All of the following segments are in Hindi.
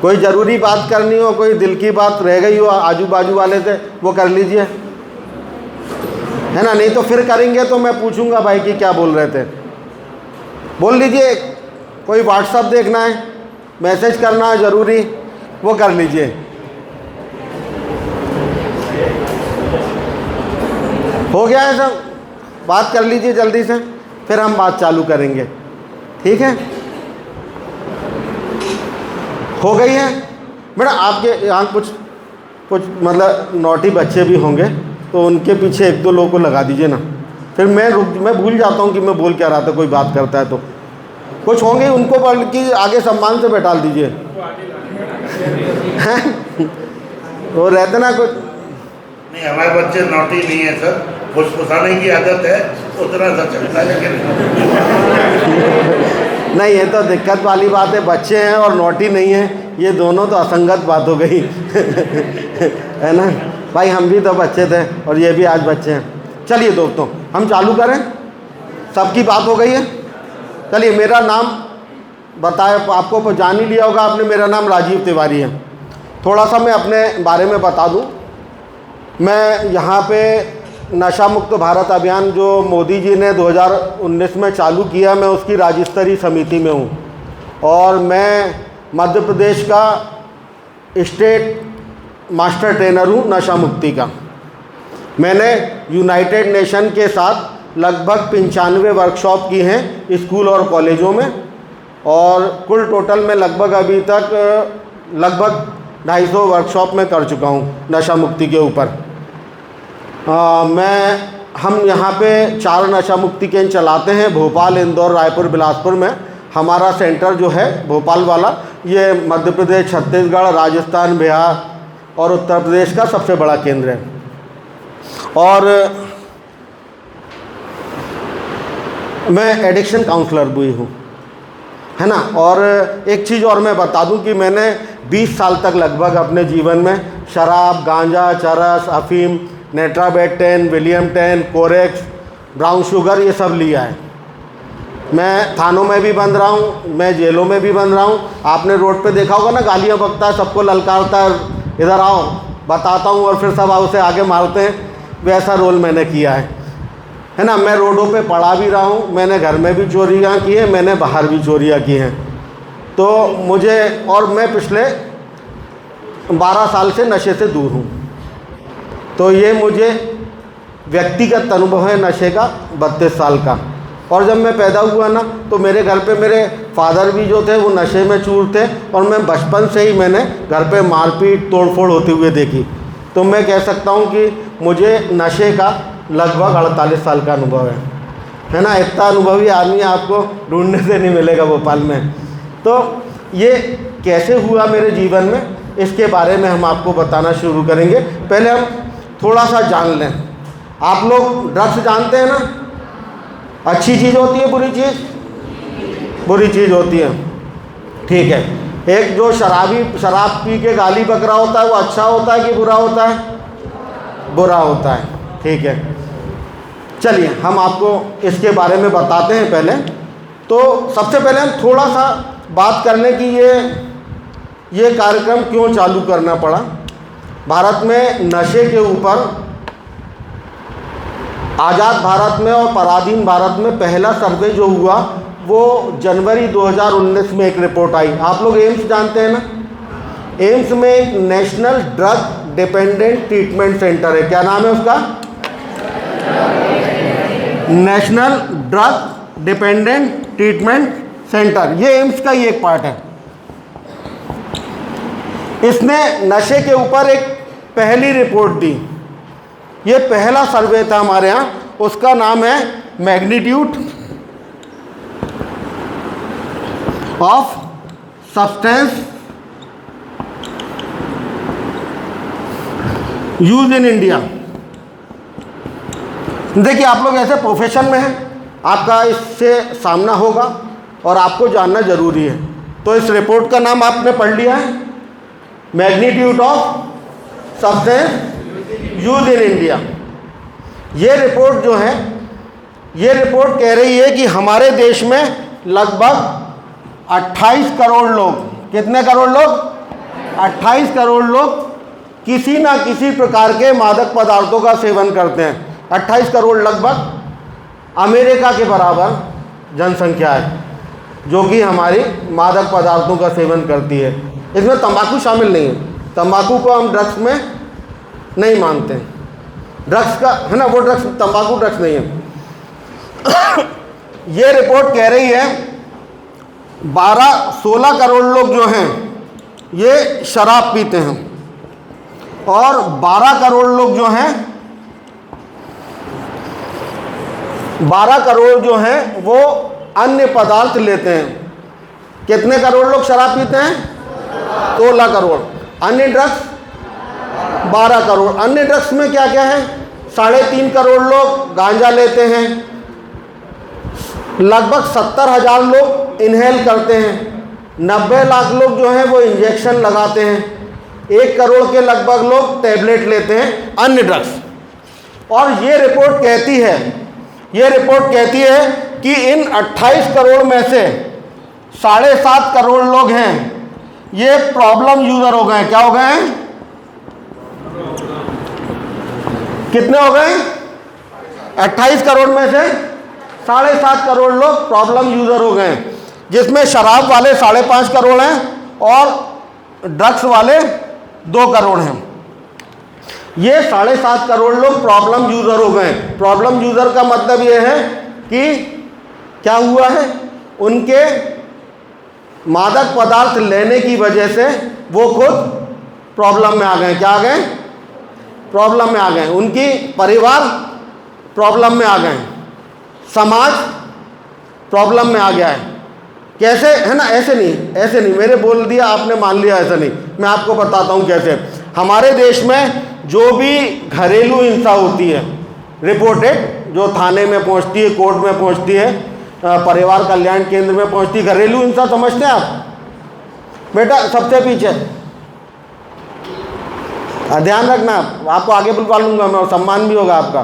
कोई ज़रूरी बात करनी हो, कोई दिल की बात रह गई हो आजू बाजू वाले से, वो कर लीजिए, है ना। नहीं तो फिर करेंगे तो मैं पूछूंगा भाई कि क्या बोल रहे थे। बोल लीजिए। कोई व्हाट्सअप देखना है, मैसेज करना है ज़रूरी, वो कर लीजिए। हो गया है सब, बात कर लीजिए जल्दी से, फिर हम बात चालू करेंगे, ठीक है। हो गई है बेटा। आपके यहाँ कुछ मतलब नॉटी बच्चे भी होंगे, तो उनके पीछे एक दो लोगों को लगा दीजिए ना, फिर मैं भूल जाता हूँ कि मैं बोल क्या रहा था। कोई बात करता है तो कुछ होंगे, उनको बल्कि आगे सम्मान से बैठा दीजिए। हैं वो रहते ना कुछ। नहीं, हमारे बच्चे नॉटी नहीं है सर, फुसफुसाने की आदत है, उतना सा चलता है। नहीं, ये तो दिक्कत वाली बात है। बच्चे हैं और नॉटी नहीं है, ये दोनों तो असंगत बात हो गई। है ना भाई, हम भी तो बच्चे थे और ये भी आज बच्चे हैं। चलिए दोस्तों, हम चालू करें। सबकी बात हो गई है। चलिए, मेरा नाम बताए आपको जान ही लिया होगा आपने, मेरा नाम राजीव तिवारी है। थोड़ा सा मैं अपने बारे में बता दूं। मैं यहाँ पे नशा मुक्त भारत अभियान जो मोदी जी ने 2019 में चालू किया, मैं उसकी राज्य स्तरीय समिति में हूँ और मैं मध्य प्रदेश का स्टेट मास्टर ट्रेनर हूँ नशा मुक्ति का। मैंने यूनाइटेड नेशन के साथ लगभग 95 वर्कशॉप की हैं स्कूल और कॉलेजों में, और कुल टोटल में लगभग अभी तक लगभग 250 वर्कशॉप में कर चुका हूँ नशा मुक्ति के ऊपर। हम यहाँ पे 4 नशा मुक्ति केंद्र चलाते हैं, भोपाल, इंदौर, रायपुर, बिलासपुर में। हमारा सेंटर जो है भोपाल वाला, ये मध्य प्रदेश, छत्तीसगढ़, राजस्थान, बिहार और उत्तर प्रदेश का सबसे बड़ा केंद्र है। और मैं एडिक्शन काउंसलर भी हूँ, है ना। और एक चीज़ और मैं बता दूं कि मैंने 20 साल तक लगभग अपने जीवन में शराब, गांजा, चरस, अफीम, नेट्राबेट-10, विलियम-10, कोरेक्स, ब्राउन शुगर, ये सब लिया है। मैं थानों में भी बंद रहा हूँ, मैं जेलों में भी बंद रहा हूँ। आपने रोड पे देखा होगा ना, गालियाँ बकता है, सबको ललकारता है, इधर आओ बताता हूँ, और फिर सब उसे आगे मारते हैं। वैसा रोल मैंने किया है ना। मैं रोडों पे पड़ा भी रहा हूँ, मैंने घर में भी चोरियाँ की हैं, मैंने बाहर भी चोरियाँ की हैं। तो मुझे, और मैं पिछले 12 साल से नशे से दूर हूँ। तो ये मुझे व्यक्तिगत अनुभव है नशे का, 32 साल का। और जब मैं पैदा हुआ ना, तो मेरे घर पे मेरे फादर भी जो थे वो नशे में चूर थे, और मैं बचपन से ही मैंने घर पे मारपीट, तोड़फोड़ होते हुए देखी। तो मैं कह सकता हूँ कि मुझे नशे का लगभग 48 साल का अनुभव है ना। इतना अनुभवी आदमी आपको ढूंढने से नहीं मिलेगा भोपाल में। तो ये कैसे हुआ मेरे जीवन में, इसके बारे में हम आपको बताना शुरू करेंगे। पहले हम थोड़ा सा जान लें। आप लोग ड्रग्स जानते हैं ना, अच्छी चीज़ होती है, बुरी चीज़? बुरी चीज़ होती है, ठीक है। एक जो शराब पी के गाली बक रहा होता है, वो अच्छा होता है कि बुरा होता है? बुरा होता है, ठीक है। चलिए, हम आपको इसके बारे में बताते हैं। पहले तो सबसे पहले हम थोड़ा सा बात कर लें कि ये कार्यक्रम क्यों चालू करना पड़ा। भारत में नशे के ऊपर आज़ाद भारत में और पराधीन भारत में पहला सर्वे जो हुआ वो जनवरी 2019 में एक रिपोर्ट आई। आप लोग एम्स जानते हैं ना, एम्स में एक national drug dependent treatment centre है। क्या नाम है उसका? National drug dependent treatment centre. ये एम्स का ही एक पार्ट है। इसने नशे के ऊपर एक पहली रिपोर्ट दी। ये पहला सर्वे था हमारे यहाँ, उसका नाम है magnitude of substance use in India. देखिए, आप लोग ऐसे प्रोफेशन में हैं, आपका इससे सामना होगा और आपको जानना जरूरी है। तो इस रिपोर्ट का नाम आपने पढ़ लिया है, magnitude of substance use in India. ये रिपोर्ट जो है, ये रिपोर्ट कह रही है कि हमारे देश में लगभग 28 करोड़ लोग, कितने करोड़ लोग? 28 करोड़ लोग किसी ना किसी प्रकार के मादक पदार्थों का सेवन करते हैं। 28 करोड़ लगभग अमेरिका के बराबर जनसंख्या है जो कि हमारी मादक पदार्थों का सेवन करती है। इसमें तंबाकू शामिल नहीं है, तंबाकू को हम ड्रग्स में नहीं मानते हैं। ड्रग्स का है ना, वो ड्रग्स, तंबाकू ड्रग्स नहीं है। ये रिपोर्ट कह रही है 16 करोड़ लोग जो हैं ये शराब पीते हैं और 12 करोड़ लोग जो हैं 12 करोड़ जो हैं वो अन्य पदार्थ लेते हैं। कितने करोड़ लोग शराब पीते हैं? 16 करोड़। अन्य ड्रग्स 12 करोड़। अन्य ड्रग्स में क्या क्या है? 3.5 करोड़ लोग गांजा लेते हैं, लगभग 70,000 लोग इनहेल करते हैं, 90 लाख लोग जो हैं वो इंजेक्शन लगाते हैं, 1 करोड़ के लगभग लोग टैबलेट लेते हैं अन्य ड्रग्स। और ये रिपोर्ट कहती है कि इन 28 करोड़ में से 7.5 करोड़ लोग हैं ये प्रॉब्लम यूजर हो गए। क्या हो गए हैं? कितने हो गए? 28 करोड़ में से 7.5 करोड़ लोग प्रॉब्लम यूजर हो गए, जिसमें शराब वाले 5.5 करोड़ हैं और ड्रग्स वाले 2 करोड़ हैं। ये 7.5 करोड़ लोग प्रॉब्लम यूजर हो गए। प्रॉब्लम यूजर का मतलब ये है कि क्या हुआ है, उनके मादक पदार्थ लेने की वजह से वो खुद प्रॉब्लम में आ गए। क्या आ गए? प्रॉब्लम में आ गए। उनकी परिवार प्रॉब्लम में आ गए, समाज प्रॉब्लम में आ गया है। कैसे है ना? ऐसे नहीं मेरे बोल दिया आपने मान लिया, ऐसा नहीं। मैं आपको बताता हूँ कैसे। हमारे देश में जो भी घरेलू हिंसा होती है रिपोर्टेड, जो थाने में पहुँचती है, कोर्ट में पहुँचती है, परिवार कल्याण केंद्र में पहुँचती, घरेलू हिंसा समझते हैं आप? बेटा सबसे पीछे ध्यान रखना, आपको आगे बुलवा लूँगा मैं और सम्मान भी होगा आपका,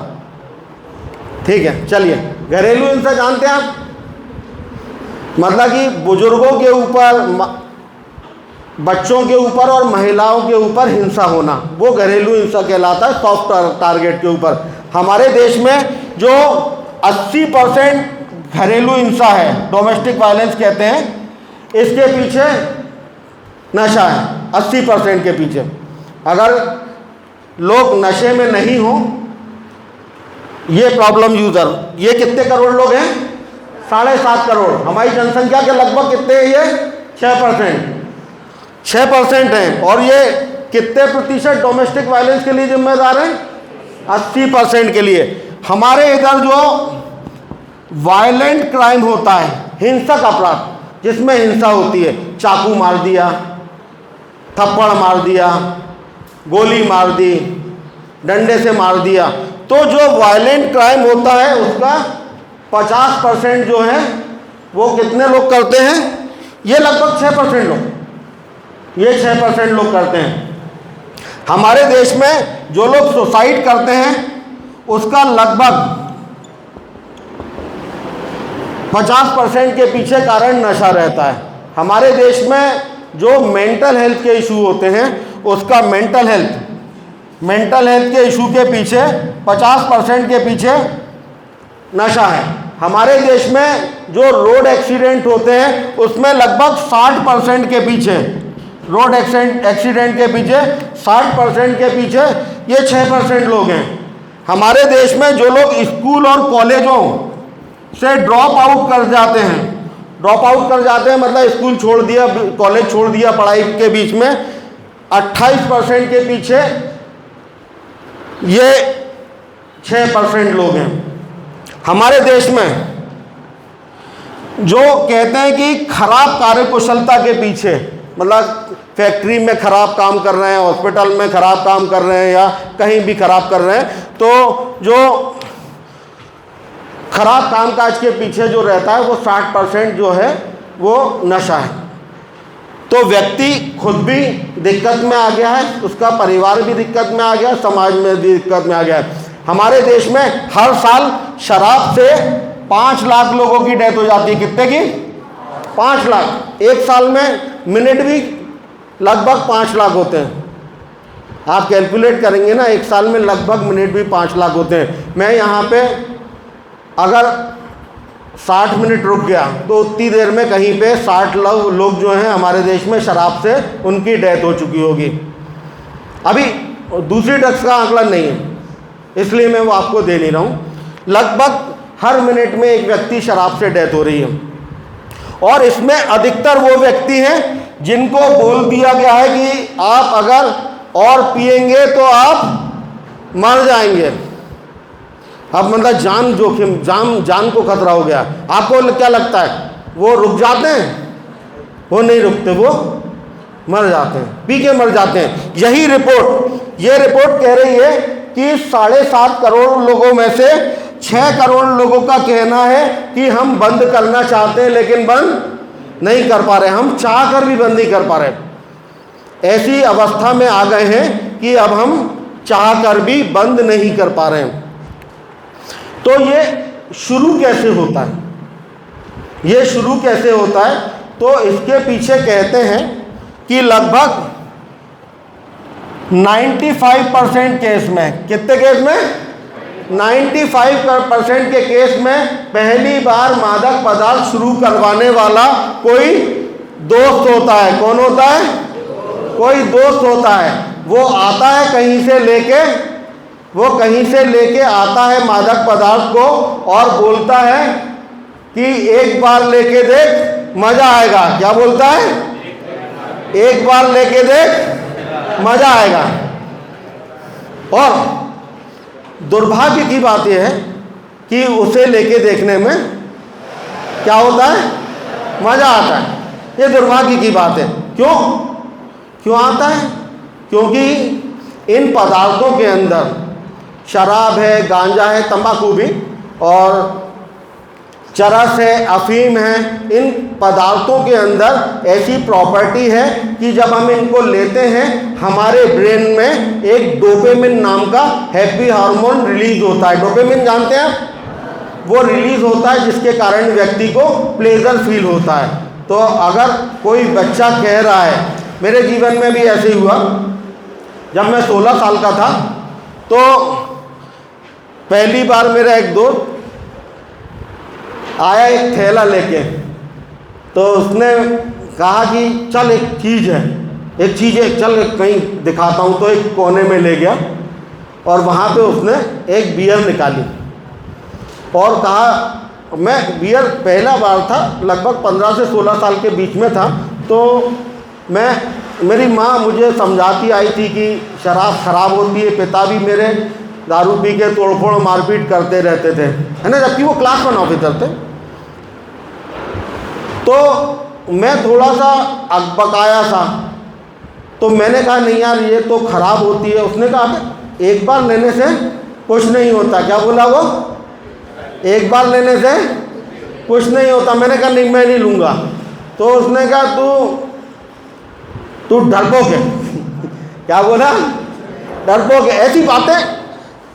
ठीक है? चलिए, घरेलू हिंसा जानते हैं आप? मतलब कि बुजुर्गों के ऊपर, बच्चों के ऊपर और महिलाओं के ऊपर हिंसा होना, वो घरेलू हिंसा कहलाता है, सॉफ्ट टारगेट के ऊपर। हमारे देश में जो 80% घरेलू हिंसा है, डोमेस्टिक वायलेंस कहते हैं, इसके पीछे नशा है। 80% के पीछे। अगर लोग नशे में नहीं हो, ये प्रॉब्लम यूजर, ये कितने करोड़ लोग हैं? 7.5 करोड़। हमारी जनसंख्या के लगभग कितने हैं ये? 6% हैं। और ये कितने प्रतिशत डोमेस्टिक वायलेंस के लिए जिम्मेदार हैं? 80% के लिए। हमारे इधर जो वायलेंट क्राइम होता है, हिंसक अपराध जिसमें हिंसा होती है, चाकू मार दिया, थप्पड़ मार दिया, गोली मार दी, डंडे से मार दिया, तो जो वायलेंट क्राइम होता है उसका 50% जो है वो कितने लोग करते हैं? ये लगभग 6% लोग, ये 6% लोग करते हैं। हमारे देश में जो लोग सुसाइड करते हैं उसका लगभग 50% के पीछे कारण नशा रहता है। हमारे देश में जो मेंटल हेल्थ के इशू होते हैं उसका मेंटल हेल्थ के इशू के पीछे 50% के पीछे नशा है। हमारे देश में जो रोड एक्सीडेंट होते हैं उसमें लगभग 60% के पीछे, रोड एक्सीडेंट के पीछे 60% के पीछे ये 6% लोग हैं। हमारे देश में जो लोग स्कूल और कॉलेजों से ड्रॉप आउट कर जाते हैं, मतलब स्कूल छोड़ दिया, कॉलेज छोड़ दिया पढ़ाई के बीच में, 28% के पीछे ये 6% लोग हैं। हमारे देश में जो कहते हैं कि खराब कार्यकुशलता के पीछे, मतलब फैक्ट्री में खराब काम कर रहे हैं, हॉस्पिटल में खराब काम कर रहे हैं या कहीं भी खराब कर रहे हैं, तो जो खराब कामकाज के पीछे जो रहता है वो 60% जो है वो नशा है। तो व्यक्ति खुद भी दिक्कत में आ गया है, उसका परिवार भी दिक्कत में आ गया, समाज में भी दिक्कत में आ गया है। हमारे देश में हर साल शराब से 5 लाख लोगों की डेथ हो जाती है। कितने की? 5 लाख। एक साल में मिनट भी लगभग 5 लाख होते हैं। आप कैलकुलेट करेंगे ना, एक साल में लगभग मिनट भी 5 लाख होते हैं। मैं यहाँ पे अगर 60 मिनट रुक गया तो उतनी देर में कहीं पे 60 लोग जो हैं हमारे देश में शराब से उनकी डेथ हो चुकी होगी। अभी दूसरी ड्रग्स का आंकड़ा नहीं है, इसलिए मैं वो आपको दे नहीं रहा हूँ। लगभग हर मिनट में एक व्यक्ति शराब से डेथ हो रही है, और इसमें अधिकतर वो व्यक्ति हैं जिनको बोल दिया गया है कि आप अगर और पिएंगे तो आप मर जाएंगे। अब मतलब जान जोखिम, जान को खतरा हो गया। आपको क्या लगता है वो रुक जाते हैं? वो नहीं रुकते, वो मर जाते हैं, पी के मर जाते हैं। यही रिपोर्ट, ये रिपोर्ट कह रही है कि 7.5 करोड़ लोगों में से 6 करोड़ लोगों का कहना है कि हम बंद करना चाहते हैं लेकिन बंद नहीं कर पा रहे, हम चाह कर भी बंद नहीं कर पा रहे। ऐसी अवस्था में आ गए हैं कि अब हम चाह कर भी बंद नहीं कर पा रहे हैं। तो ये शुरू कैसे होता है? ये शुरू कैसे होता है? तो इसके पीछे कहते हैं कि लगभग 95% केस में, कितने केस में? 95% के केस में पहली बार मादक पदार्थ शुरू करवाने वाला कोई दोस्त होता है। कौन होता है? कोई दोस्त होता है। वो आता है कहीं से लेके, वो कहीं से लेके आता है मादक पदार्थ को और बोलता है कि एक बार लेके देख मजा आएगा। क्या बोलता है? एक बार लेके देख मजा आएगा। और दुर्भाग्य की बात यह है कि उसे लेके देखने में क्या होता है? मजा आता है। ये दुर्भाग्य की बात है। क्यों आता है? क्योंकि इन पदार्थों के अंदर शराब है, गांजा है, तंबाकू भी, और चरस है, अफीम है। इन पदार्थों के अंदर ऐसी प्रॉपर्टी है कि जब हम इनको लेते हैं हमारे ब्रेन में एक डोपामिन नाम का हैप्पी हार्मोन रिलीज होता है। डोपामिन जानते हैं आप? वो रिलीज होता है जिसके कारण व्यक्ति को प्लेजर फील होता है। तो अगर कोई बच्चा कह रहा है, मेरे जीवन में भी ऐसे ही हुआ, जब मैं 16 साल का था तो पहली बार मेरा एक दोस्त आया एक थैला लेके, तो उसने कहा कि चल एक चीज़ है, चल कहीं दिखाता हूँ। तो एक कोने में ले गया और वहाँ पे उसने एक बियर निकाली और कहा, मैं बियर पहला बार था, लगभग 15 से 16 साल के बीच में था। तो मेरी माँ मुझे समझाती आई थी कि शराब खराब होती है। पिता भी मेरे दारू पी के तोड़फोड़ मारपीट करते रहते थे, है ना, जबकि वो क्लास 1 ऑफिसर थे। तो मैं थोड़ा सा अकबकाया था, तो मैंने कहा नहीं यार ये तो खराब होती है। उसने कहा एक बार लेने से कुछ नहीं होता। क्या बोला वो? एक बार लेने से कुछ नहीं होता। मैंने कहा नहीं, मैं नहीं लूँगा। तो उसने कहा तू डरपोक है। क्या बोला? डरपोक है। ऐसी बातें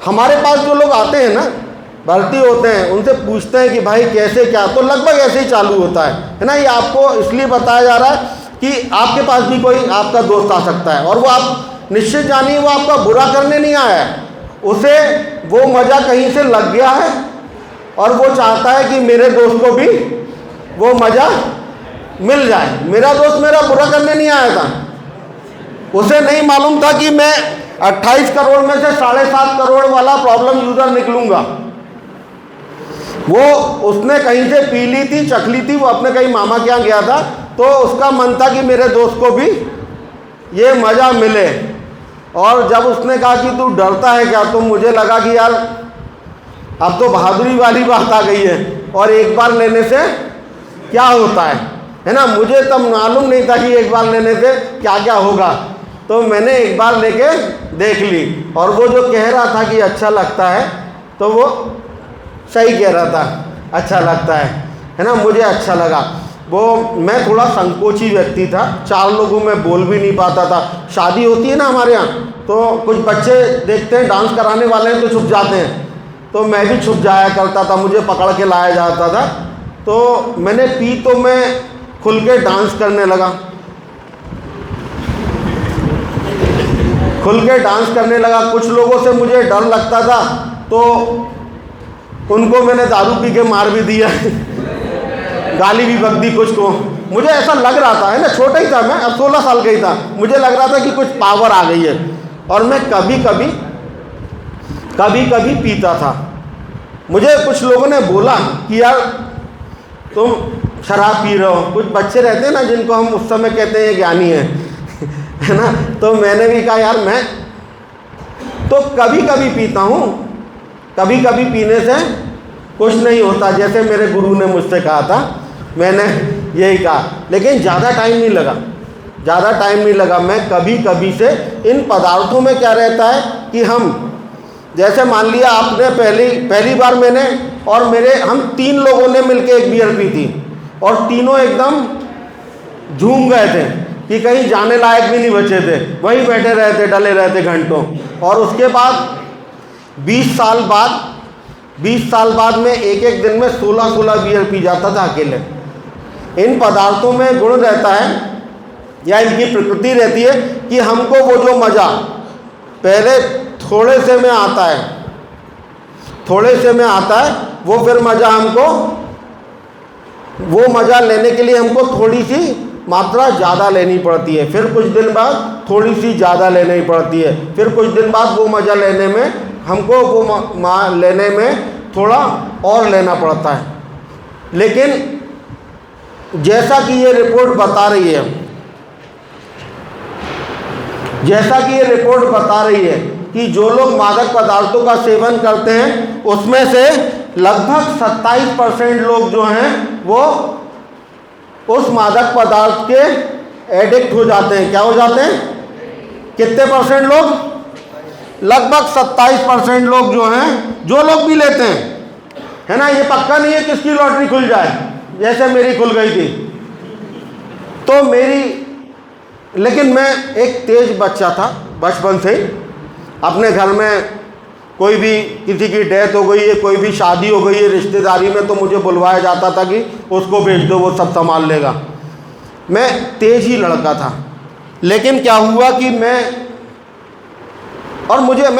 हमारे पास जो लोग आते हैं ना, भर्ती होते हैं, उनसे पूछते हैं कि भाई कैसे क्या, तो लगभग ऐसे ही चालू होता है ना। ये आपको इसलिए बताया जा रहा है कि आपके पास भी कोई आपका दोस्त आ सकता है, और वो आप निश्चित जानिए वो आपका बुरा करने नहीं आया है। उसे वो मज़ा कहीं से लग गया है और वो चाहता है कि मेरे दोस्त को भी वो मज़ा मिल जाए। मेरा दोस्त मेरा बुरा करने नहीं आया था। उसे नहीं मालूम था कि मैं 28 करोड़ में से 7.5 करोड़ वाला प्रॉब्लम यूज़र निकलूँगा। वो उसने कहीं से पी ली थी, चख ली थी, वो अपने कहीं मामा के यहाँ गया था, तो उसका मन था कि मेरे दोस्त को भी ये मज़ा मिले। और जब उसने कहा कि तू डरता है क्या, तो मुझे लगा कि यार अब तो बहादुरी वाली बात आ गई है, और एक बार लेने से क्या होता है ना। मुझे तब मालूम नहीं था कि एक बार लेने से क्या क्या होगा। तो मैंने एक बार लेके देख ली, और वो जो कह रहा था कि अच्छा लगता है, तो वो सही कह रहा था, अच्छा लगता है ना। मुझे अच्छा लगा। वो मैं थोड़ा संकोची व्यक्ति था, 4 लोगों में बोल भी नहीं पाता था। शादी होती है ना हमारे यहाँ, तो कुछ बच्चे देखते हैं डांस कराने वाले हैं तो छुप जाते हैं, तो मैं भी छुप जाया करता था, मुझे पकड़ के लाया जाता था। तो मैंने पी तो मैं खुल के डांस करने लगा। खुल के डांस करने लगा। कुछ लोगों से मुझे डर लगता था तो उनको मैंने दारू पी के मार भी दिया गाली भी बक दी कुछ को। मुझे ऐसा लग रहा था, है ना, छोटा ही था मैं, अब 16 साल का ही था, मुझे लग रहा था कि कुछ पावर आ गई है। और मैं कभी कभी पीता था। मुझे कुछ लोगों ने बोला कि यार तुम शराब पी रहे हो। कुछ बच्चे रहते हैं ना जिनको हम उस समय कहते हैं ज्ञानी है है ना। तो मैंने भी कहा यार मैं तो कभी कभी पीता हूँ, कभी कभी पीने से कुछ नहीं होता, जैसे मेरे गुरु ने मुझसे कहा था, मैंने यही कहा। लेकिन ज़्यादा टाइम नहीं लगा, मैं कभी कभी से इन पदार्थों में क्या रहता है कि हम, जैसे मान लिया आपने पहली बार मैंने और हम 3 लोगों ने मिलकर एक बियर पी थी और तीनों एकदम झूम गए थे कि कहीं जाने लायक भी नहीं बचे थे, वहीं बैठे रहते, डले रहते घंटों। और उसके बाद 20 साल बाद में एक दिन में 16 बियर पी जाता था अकेले। इन पदार्थों में गुण रहता है या इनकी प्रकृति रहती है कि हमको वो जो मज़ा पहले थोड़े से में आता है वो फिर मज़ा हमको, वो मज़ा लेने के लिए हमको थोड़ी सी मात्रा ज़्यादा लेनी पड़ती है, फिर कुछ दिन बाद थोड़ी सी ज़्यादा लेनी पड़ती है, फिर कुछ दिन बाद वो मज़ा लेने में हमको वो लेने में थोड़ा और लेना पड़ता है। लेकिन जैसा कि ये रिपोर्ट बता रही है कि जो लोग मादक पदार्थों का सेवन करते हैं उसमें से लगभग 27% लोग जो हैं वो उस मादक पदार्थ के एडिक्ट हो जाते हैं। क्या हो जाते हैं? कितने परसेंट लोग? लगभग 27% लोग जो हैं, जो लोग भी लेते हैं, है ना, ये पक्का नहीं है किसकी लॉटरी खुल जाए, जैसे मेरी खुल गई थी। तो लेकिन मैं एक तेज बच्चा था बचपन से ही। अपने घर में कोई भी किसी की डेथ हो गई है, कोई भी शादी हो गई है रिश्तेदारी में, तो मुझे बुलवाया जाता था कि उसको भेज दो, वो सब संभाल लेगा। मैं तेज ही लड़का था। लेकिन क्या हुआ कि मैं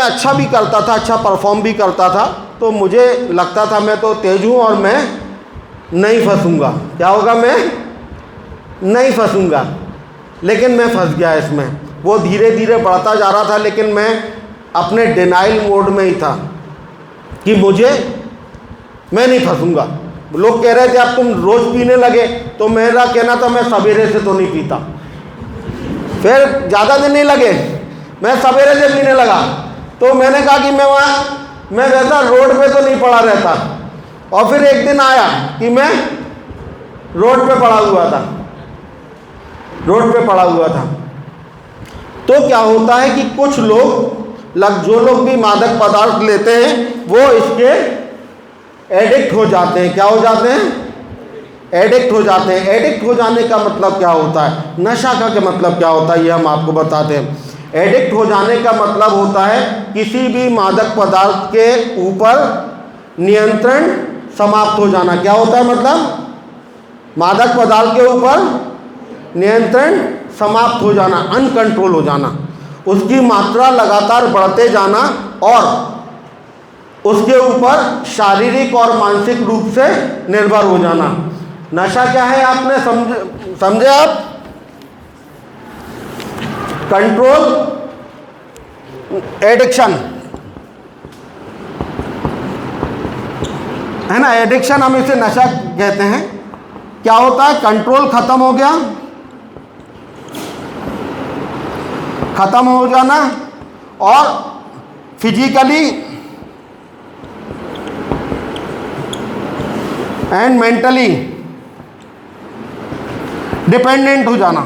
अच्छा भी करता था, अच्छा परफॉर्म भी करता था, तो मुझे लगता था मैं तो तेज हूँ और मैं नहीं फंसूंगा। क्या होगा? मैं नहीं फंसूंगा। लेकिन मैं फंस गया इसमें। वो धीरे धीरे बढ़ता जा रहा था, लेकिन मैं अपने डिनाइल मोड में ही था कि मैं नहीं फंसूंगा। लोग कह रहे थे अब तुम रोज़ पीने लगे, तो मेरा कहना था मैं सवेरे से तो नहीं पीता। फिर ज़्यादा दिन नहीं लगे, मैं सवेरे से पीने लगा। तो मैंने कहा कि मैं वैसा रोड पे तो नहीं पड़ा रहता। और फिर एक दिन आया कि मैं रोड पे पड़ा हुआ था। तो क्या होता है कि कुछ लोग जो लोग भी मादक पदार्थ लेते हैं वो इसके एडिक्ट हो जाते हैं। क्या हो जाते हैं? एडिक्ट हो जाते हैं। एडिक्ट हो जाने का मतलब क्या होता है? नशा का क्या मतलब क्या होता है, ये हम आपको बताते हैं। एडिक्ट हो जाने का मतलब होता है किसी भी मादक पदार्थ के ऊपर नियंत्रण समाप्त हो जाना। क्या होता है मतलब? मादक पदार्थ के ऊपर नियंत्रण समाप्त हो जाना, अनकंट्रोल हो जाना, उसकी मात्रा लगातार बढ़ते जाना और उसके ऊपर शारीरिक और मानसिक रूप से निर्भर हो जाना। नशा क्या है आपने समझे आप? कंट्रोल, एडिक्शन, है ना। एडिक्शन हम इसे नशा कहते हैं। क्या होता है? कंट्रोल खत्म हो गया, खत्म हो जाना और फिजिकली एंड मेंटली डिपेंडेंट हो जाना।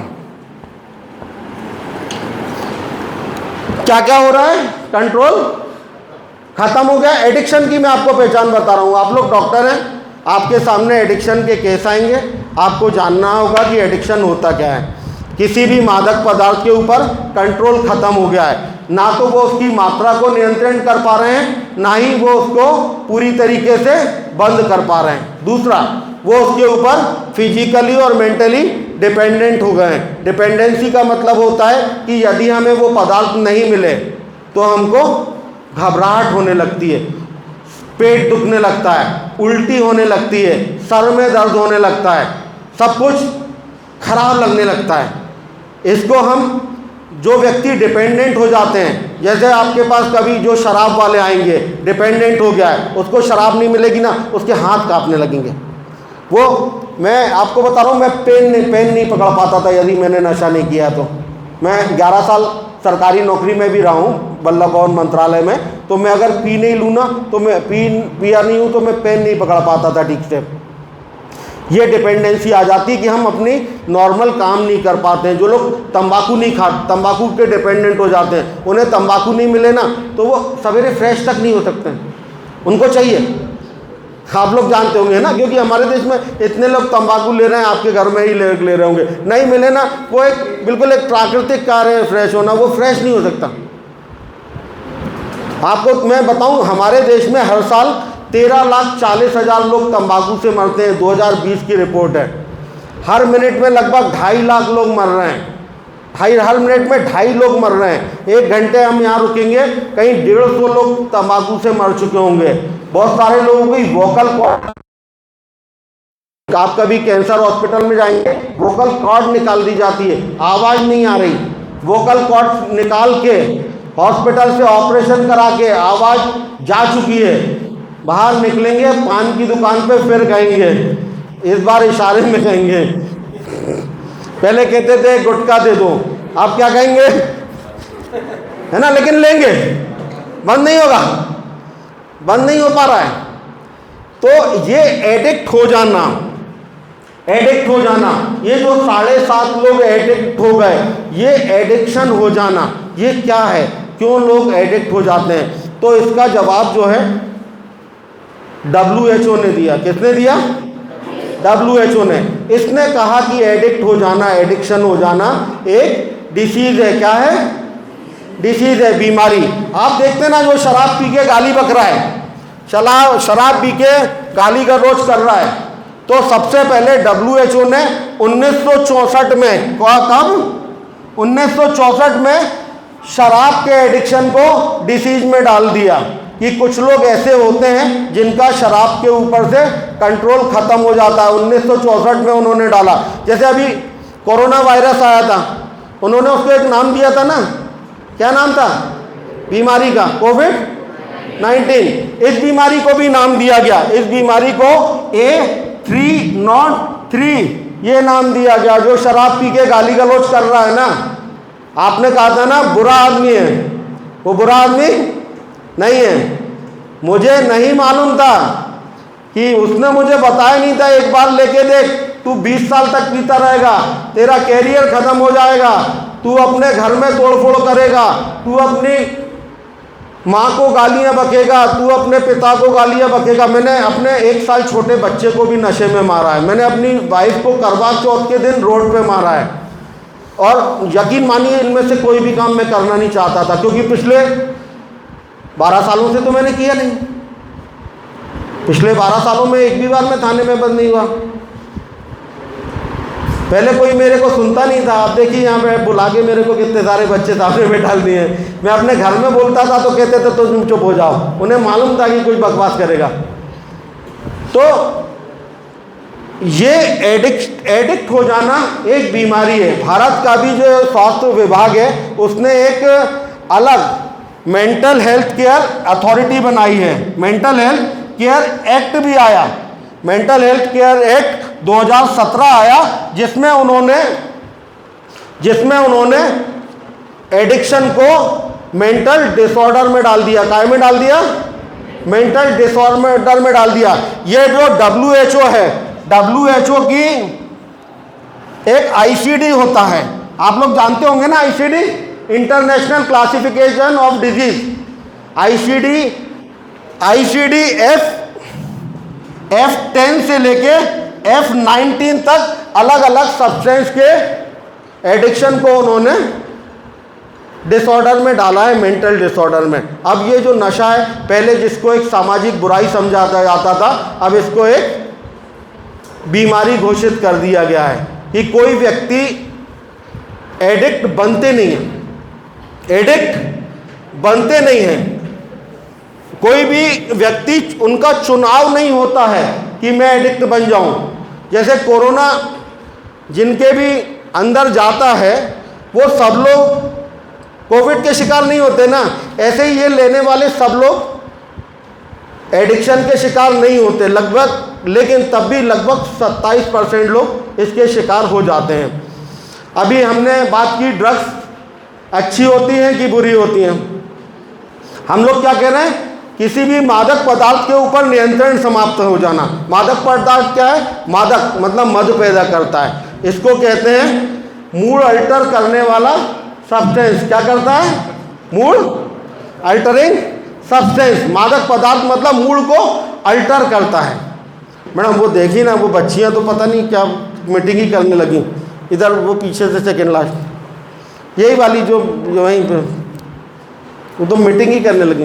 क्या क्या हो रहा है? कंट्रोल खत्म हो गया। एडिक्शन की मैं आपको पहचान बता रहा हूं। आप लोग डॉक्टर हैं, आपके सामने एडिक्शन के केस आएंगे, आपको जानना होगा कि एडिक्शन होता क्या है। किसी भी मादक पदार्थ के ऊपर कंट्रोल खत्म हो गया है। ना तो वो उसकी मात्रा को नियंत्रण कर पा रहे हैं, ना ही वो उसको पूरी तरीके से बंद कर पा रहे हैं। दूसरा, वो उसके ऊपर फिजिकली और मेंटली डिपेंडेंट हो गए हैं। डिपेंडेंसी का मतलब होता है कि यदि हमें वो पदार्थ नहीं मिले तो हमको घबराहट होने लगती है, पेट दुखने लगता है, उल्टी होने लगती है, सर में दर्द होने लगता है, सब कुछ खराब लगने लगता है। इसको हम, जो व्यक्ति डिपेंडेंट हो जाते हैं, जैसे आपके पास कभी जो शराब वाले आएंगे, डिपेंडेंट हो गया है, उसको शराब नहीं मिलेगी ना, उसके हाथ कांपने लगेंगे। वो, मैं आपको बता रहा हूँ, मैं पेन नहीं पकड़ पाता था यदि मैंने नशा नहीं किया तो। मैं 11 साल सरकारी नौकरी में भी रहा हूँ, बल्लभ भवन मंत्रालय में, तो मैं अगर पी नहीं लूँ ना, तो मैं पिया नहीं हूँ तो मैं पेन नहीं पकड़ पाता था ठीक से। ये डिपेंडेंसी आ जाती है कि हम अपनी नॉर्मल काम नहीं कर पाते हैं। जो लोग तंबाकू नहीं खाते, तंबाकू के डिपेंडेंट हो जाते हैं, उन्हें तंबाकू नहीं मिले ना तो वो सवेरे फ्रेश तक नहीं हो सकते हैं, उनको चाहिए। आप लोग जानते होंगे ना, क्योंकि हमारे देश में इतने लोग तंबाकू ले रहे हैं, आपके घर में ही ले रहे होंगे। नहीं मिले ना, वो एक बिल्कुल एक प्राकृतिक कार्य है फ्रेश होना, वो फ्रेश नहीं हो सकता। आपको मैं बताऊं, हमारे देश में हर साल 13,40,000 लोग तंबाकू से मरते हैं, 2020 की रिपोर्ट है। हर मिनट में लगभग 2.5 लाख लोग मर रहे हैं। हर मिनट में 2.5 लोग मर रहे हैं। 1 घंटे हम यहाँ रुकेंगे, कहीं 150 लोग तंबाकू से मर चुके होंगे। बहुत सारे लोगों की वोकल कॉर्ड, आप कभी कैंसर हॉस्पिटल में जाएंगे, वोकल कॉर्ड निकाल दी जाती है, आवाज़ नहीं आ रही, वोकल कॉर्ड निकाल के हॉस्पिटल से ऑपरेशन करा के आवाज़ जा चुकी है, बाहर निकलेंगे, पान की दुकान पे फिर कहेंगे, इस बार इशारे में कहेंगे। पहले कहते थे गुटखा दे दो, अब क्या कहेंगे, है ना, लेकिन लेंगे, बंद नहीं होगा, बंद नहीं हो पा रहा है। तो ये एडिक्ट हो जाना, ये जो 7.5 लोग एडिक्ट हो गए, ये एडिक्शन हो जाना, ये क्या है, क्यों लोग एडिक्ट हो जाते हैं? तो इसका जवाब जो है WHO ने दिया। किसने दिया? WHO ने। इसने कहा कि एडिक्ट हो जाना, एडिक्शन हो जाना एक डिसीज है। क्या है? डिसीज है, बीमारी। आप देखते ना, जो शराब पी के गाली बक रहा है, शराब पी के गाली गलौज कर रहा है, तो सबसे पहले WHO ने 1964 में, कब? 1964 में शराब के एडिक्शन को डिसीज में डाल दिया कि कुछ लोग ऐसे होते हैं जिनका शराब के ऊपर से कंट्रोल खत्म हो जाता है। 1964 में उन्होंने डाला। जैसे अभी कोरोना वायरस आया था, उन्होंने उसको एक नाम दिया था ना, क्या नाम था बीमारी का? कोविड-19। इस बीमारी को भी नाम दिया गया, इस बीमारी को A303 ये नाम दिया गया। जो शराब पी के गाली गलौज कर रहा है ना, आपने कहा था ना बुरा आदमी है, वो बुरा आदमी नहीं है। मुझे नहीं मालूम था कि उसने मुझे बताया नहीं था, एक बार लेके देख, तू 20 साल तक पीता रहेगा, तेरा कैरियर खत्म हो जाएगा, तू अपने घर में तोड़फोड़ करेगा, तू अपनी माँ को गालियाँ बकेगा, तू अपने पिता को गालियाँ बकेगा। मैंने अपने 1 साल छोटे बच्चे को भी नशे में मारा है। मैंने अपनी वाइफ को करवा चौथ के दिन रोड पे मारा है। और यकीन मानिए, इनमें से कोई भी काम मैं करना नहीं चाहता था, क्योंकि पिछले 12 सालों से तो मैंने किया नहीं। पिछले 12 सालों में एक भी बार मैं थाने में बंद नहीं हुआ। पहले कोई मेरे को सुनता नहीं था। आप देखिए यहाँ पे बुला के मेरे को कितने सारे बच्चे सामने में डाल दिए। मैं अपने घर में बोलता था तो कहते थे तो तुम चुप हो जाओ, उन्हें मालूम था कि कुछ बकवास करेगा। तो ये एडिक्ट हो जाना एक बीमारी है। भारत का भी जो स्वास्थ्य विभाग है, उसने एक अलग मेंटल हेल्थ केयर अथॉरिटी बनाई है। मेंटल हेल्थ केयर एक्ट भी आया, मेंटल हेल्थ केयर एक्ट 2017 आया, जिसमें उन्होंने एडिक्शन को मेंटल डिसऑर्डर में डाल दिया। काय में डाल दिया? मेंटल डिसऑर्डर में डाल दिया। ये जो WHO है, WHO की एक ICD होता है, आप लोग जानते होंगे ना, ICD international classification of disease. ICD F10 से लेके F19 तक अलग अलग सब्सटेंस के एडिक्शन को उन्होंने डिसऑर्डर में डाला है, मेंटल डिसऑर्डर में। अब ये जो नशा है, पहले जिसको एक सामाजिक बुराई समझा जाता था, अब इसको एक बीमारी घोषित कर दिया गया है कि कोई व्यक्ति एडिक्ट बनते नहीं हैं, एडिक्ट बनते नहीं हैं। कोई भी व्यक्ति, उनका चुनाव नहीं होता है कि मैं एडिक्ट बन जाऊं। जैसे कोरोना जिनके भी अंदर जाता है वो सब लोग कोविड के शिकार नहीं होते ना, ऐसे ही ये लेने वाले सब लोग एडिक्शन के शिकार नहीं होते लगभग, लेकिन तब भी लगभग 27% लोग इसके शिकार हो जाते हैं। अभी हमने बात की ड्रग्स अच्छी होती हैं कि बुरी होती हैं। हम लोग क्या कह रहे हैं, किसी भी मादक पदार्थ के ऊपर नियंत्रण समाप्त हो जाना। मादक पदार्थ क्या है? मादक मतलब मद पैदा करता है। इसको कहते हैं मूड अल्टर करने वाला सब्सटेंस। क्या करता है? Mood altering substance. मादक पदार्थ मतलब मूड को अल्टर करता है। मैडम वो देखी ना, वो बच्चियां तो पता नहीं क्या मीटिंग ही करने लगी। इधर वो पीछे से सेकेंड लास्ट, यही वाली जो वहीं पे, वो तो मीटिंग ही करने लगी।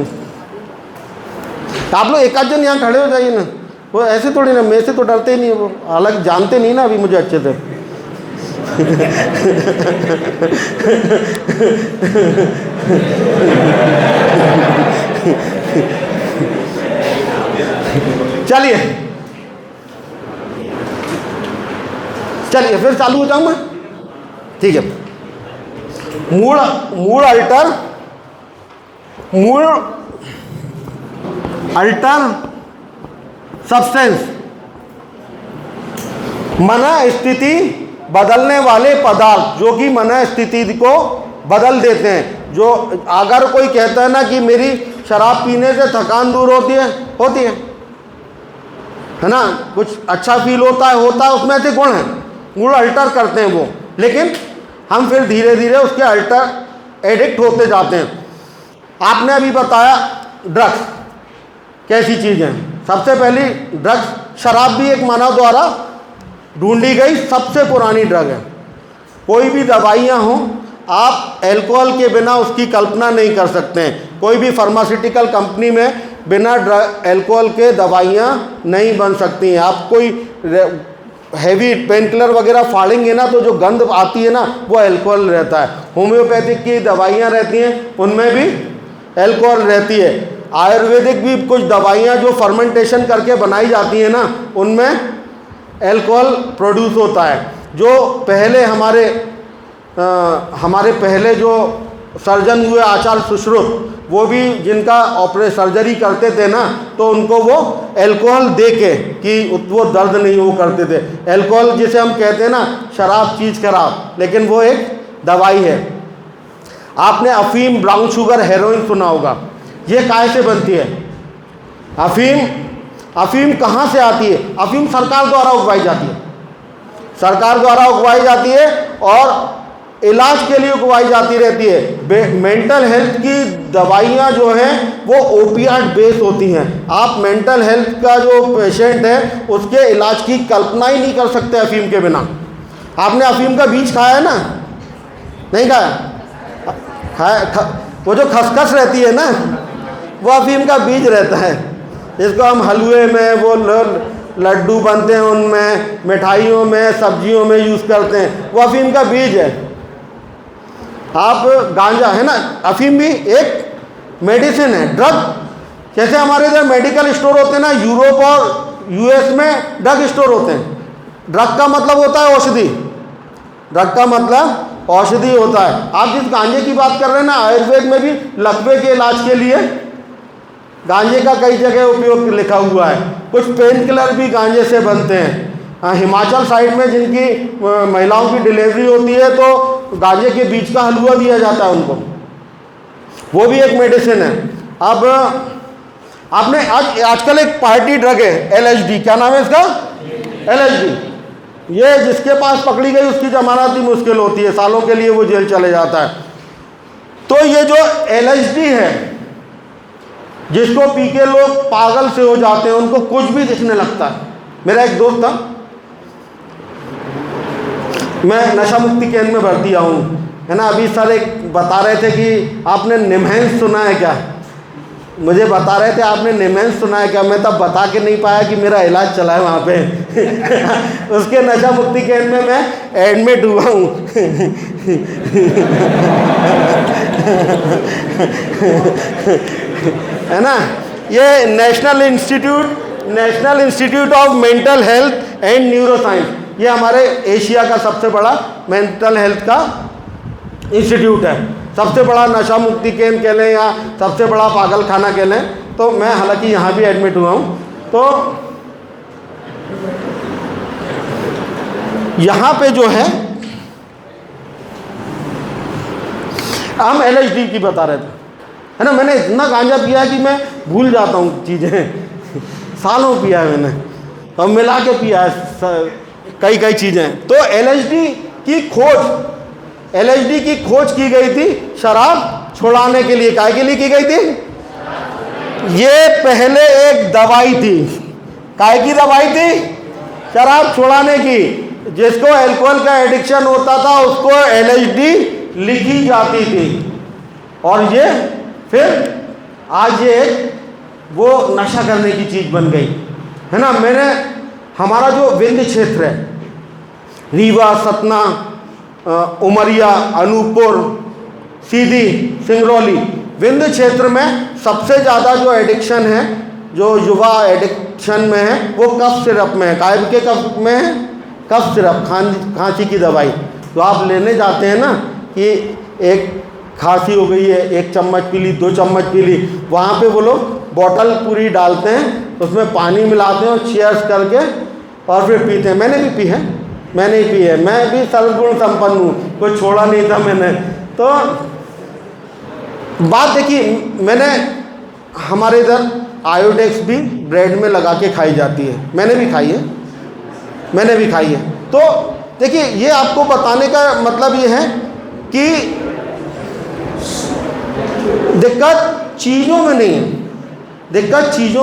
आप लोग एक आध जन यहाँ खड़े हो जाइए ना, वो ऐसे थोड़ी ना, मेरे से तो डरते ही नहीं, वो हालांकि जानते नहीं ना अभी मुझे अच्छे से। चलिए चलिए फिर चालू हो जाऊँ मैं, ठीक है। मूड अल्टर सब्सटेंस, मना स्थिति बदलने वाले पदार्थ जो कि मना स्थिति को बदल देते हैं। जो अगर कोई कहता है ना कि मेरी शराब पीने से थकान दूर होती है ना, कुछ अच्छा फील होता है, उसमें से गुण है, मूड अल्टर करते हैं वो, लेकिन हम फिर धीरे धीरे उसके अल्टर एडिक्ट होते जाते हैं। आपने अभी बताया ड्रग्स कैसी चीज़ है। सबसे पहली ड्रग्स, शराब भी एक मानव द्वारा ढूंढी गई सबसे पुरानी ड्रग है। कोई भी दवाइयाँ हों, आप अल्कोहल के बिना उसकी कल्पना नहीं कर सकते हैं। कोई भी फार्मास्यूटिकल कंपनी में बिना अल्कोहल के दवाइयाँ नहीं बन सकती हैं। आप कोई हैवी पेन किलर वगैरह फाड़ेंगे ना तो जो गंध आती है ना वो अल्कोहल रहता है। होम्योपैथिक की दवाइयाँ रहती हैं उनमें भी अल्कोहल रहती है। आयुर्वेदिक भी कुछ दवाइयाँ जो फर्मेंटेशन करके बनाई जाती हैं ना उनमें अल्कोहल प्रोड्यूस होता है। जो पहले हमारे पहले जो सर्जन हुए आचार्य सुश्रुत, वो भी जिनका सर्जरी करते थे ना तो उनको वो अल्कोहल दे के कि वो दर्द नहीं वो करते थे। अल्कोहल जिसे हम कहते हैं ना शराब चीज़ खराब, लेकिन वो एक दवाई है। आपने अफीम, ब्राउन शुगर, हेरोइन सुना होगा। ये काहे से बनती है? अफीम कहाँ से आती है? अफीम सरकार द्वारा उगवाई जाती है, सरकार द्वारा उगवाई जाती है और इलाज के लिए उगवाई जाती रहती है। मेंटल हेल्थ की दवाइयाँ जो हैं वो ओपियाट बेस होती हैं। आप मेंटल हेल्थ का जो पेशेंट है उसके इलाज की कल्पना ही नहीं कर सकते अफीम के बिना। आपने अफीम का बीज खाया है ना? नहीं खाया? वो जो खसखस रहती है ना वो अफीम का बीज रहता है। इसको हम हलवे में, वो लड्डू बनते हैं उनमें, मिठाइयों में, सब्जियों में यूज़ करते हैं, वो अफीम का बीज है। आप गांजा है ना, अफीम भी एक मेडिसिन है, ड्रग। जैसे हमारे इधर मेडिकल स्टोर होते हैं ना, यूरोप और यूएस में ड्रग स्टोर होते हैं। ड्रग का मतलब होता है औषधि, ड्रग का मतलब औषधि होता है। आप जिस गांजे की बात कर रहे हैं ना, आयुर्वेद में भी लकवे के इलाज के लिए गांजे का कई जगह उपयोग लिखा हुआ है। कुछ पेन किलर भी गांजे से बनते हैं। हिमाचल साइड में जिनकी महिलाओं की डिलीवरी होती है तो गांजे के बीज का हलवा दिया जाता है उनको, वो भी एक मेडिसिन है। अब आपने आजकल एक पार्टी ड्रग है LSD, क्या नाम है इसका? LSD। ये जिसके पास पकड़ी गई उसकी जमानत ही मुश्किल होती है, सालों के लिए वो जेल चले जाता है। तो ये जो LSD है जिसको पी के लोग पागल से हो जाते हैं, उनको कुछ भी दिखने लगता है। मेरा एक दोस्त था, मैं नशा मुक्ति केंद्र में भर्ती आऊँ है ना। अभी सर एक बता रहे थे कि आपने निमहैंस सुना है क्या? मुझे बता रहे थे आपने निमेंस सुना है क्या, मैं तब बता के नहीं पाया कि मेरा इलाज चला है वहाँ पे उसके नशा मुक्ति केंद्र में मैं एडमिट हुआ हूँ है ना। ये national institute of mental health and neuro science, ये हमारे एशिया का सबसे बड़ा मेंटल हेल्थ का इंस्टीट्यूट है, सबसे बड़ा नशा मुक्ति केंद्र कह लें या सबसे बड़ा पागल खाना कह लें। तो मैं हालांकि यहाँ भी एडमिट हुआ हूँ। तो यहाँ पे जो है हम LSD की बता रहे थे, है ना। मैंने इतना गांजा पिया है कि मैं भूल जाता हूँ चीज़ें सालों पिया है मैंने, और मिला के पिया है कई कई चीज़ें। तो LSD की खोज की गई थी शराब छुड़ाने के लिए। काय के लिए की गई थी? ये पहले एक दवाई थी। काय की दवाई थी? शराब छुड़ाने की। जिसको अल्कोहल का एडिक्शन होता था उसको LSD लिखी जाती थी, और ये फिर आज ये वो नशा करने की चीज़ बन गई, है ना। हमारा जो विंध्य क्षेत्र है, रीवा, सतना, उमरिया, अनूपपुर, सीधी, सिंगरौली, विंध्य क्षेत्र में सबसे ज़्यादा जो एडिक्शन है, जो युवा एडिक्शन में है, वो कफ सिरप में है। काय के कफ में है? कफ सिरप, खांसी की दवाई। तो आप लेने जाते हैं ना कि एक खांसी हो गई है, 1 चम्मच पी ली, 2 चम्मच पी ली, वहाँ पे वो लोग बॉटल पूरी डालते हैं, उसमें पानी मिलाते हैं और चीयर्स करके और फिर पीते हैं। मैंने भी पी है, मैंने ही पी है, मैं भी सर्वगुण संपन्न हूँ, कोई छोड़ा नहीं था मैंने। तो बात देखिए, मैंने हमारे इधर आयोडेक्स भी ब्रेड में लगा के खाई जाती है, मैंने भी खाई है। तो देखिए, ये आपको बताने का मतलब ये है कि दिक्कत चीज़ों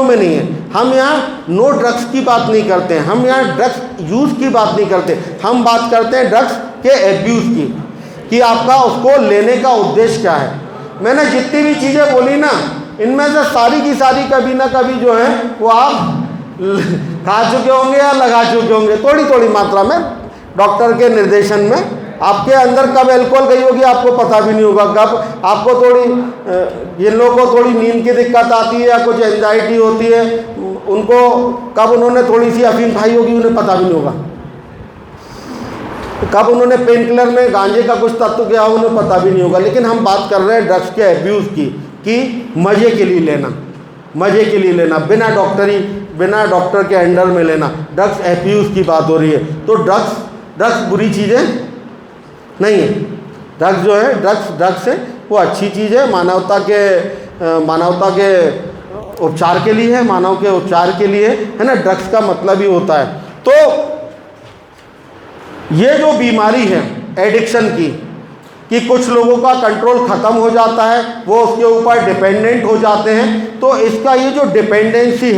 में नहीं है। हम यहाँ नो ड्रग्स की बात नहीं करते हैं, हम यहाँ ड्रग्स यूज़ की बात नहीं करते, हम बात करते हैं ड्रग्स के एब्यूज़ की, कि आपका उसको लेने का उद्देश्य क्या है। मैंने जितनी भी चीज़ें बोली ना, इनमें से सारी की सारी कभी ना कभी जो है वो आप खा चुके होंगे या लगा चुके होंगे, थोड़ी थोड़ी मात्रा में डॉक्टर के निर्देशन में। आपके अंदर कब अल्कोहल गई होगी आपको पता भी नहीं होगा, कब आपको थोड़ी जिन लोगों को थोड़ी नींद की दिक्कत आती है या कुछ एंजाइटी होती है, उनको कब उन्होंने थोड़ी सी अफीम खाई होगी उन्हें पता भी नहीं होगा, कब उन्होंने पेन किलर में गांजे का कुछ तत्व किया उन्हें पता भी नहीं होगा। लेकिन हम बात कर रहे हैं ड्रग्स के एब्यूज़ की, कि मज़े के लिए लेना, बिना डॉक्टर के अंडर में लेना, ड्रग्स एब्यूज़ की बात हो रही है। तो ड्रग्स बुरी चीज़ें नहीं है। ड्रग्स जो है ड्रग्स है वो अच्छी चीज़ है, मानवता के उपचार के लिए है, मानव के उपचार के लिए है ना। ड्रग्स का मतलब ही होता है। तो ये जो बीमारी है एडिक्शन की, कि कुछ लोगों का कंट्रोल ख़त्म हो जाता है, वो उसके ऊपर डिपेंडेंट हो जाते हैं। तो इसका ये जो डिपेंडेंसी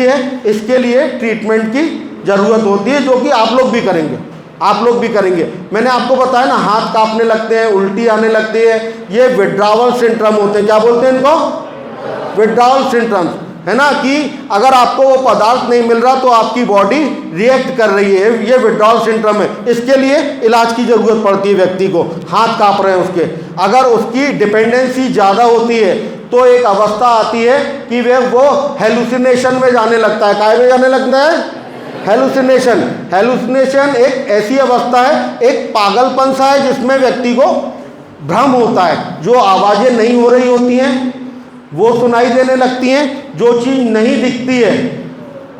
है, इसके लिए ट्रीटमेंट की ज़रूरत होती है, जो कि आप लोग भी करेंगे। मैंने आपको बताया ना, हाथ कांपने लगते हैं, उल्टी आने लगती है, ये विड्रावल सिंड्रोम होते हैं। क्या बोलते हैं इनको? विड्रावल सिंड्रोम, है ना। कि अगर आपको वो पदार्थ नहीं मिल रहा तो आपकी बॉडी रिएक्ट कर रही है, ये विड्रावल सिंड्रोम है। इसके लिए इलाज की ज़रूरत पड़ती है व्यक्ति को, हाथ कांप रहे हैं उसके। अगर उसकी डिपेंडेंसी ज़्यादा होती है तो एक अवस्था आती है कि वो हेलुसिनेशन में जाने लगता है। काय में जाने लगता है? हेलुसिनेशन एक ऐसी अवस्था है, एक पागलपन सा है, जिसमें व्यक्ति को भ्रम होता है। जो आवाज़ें नहीं हो रही होती हैं वो सुनाई देने लगती हैं, जो चीज़ नहीं दिखती है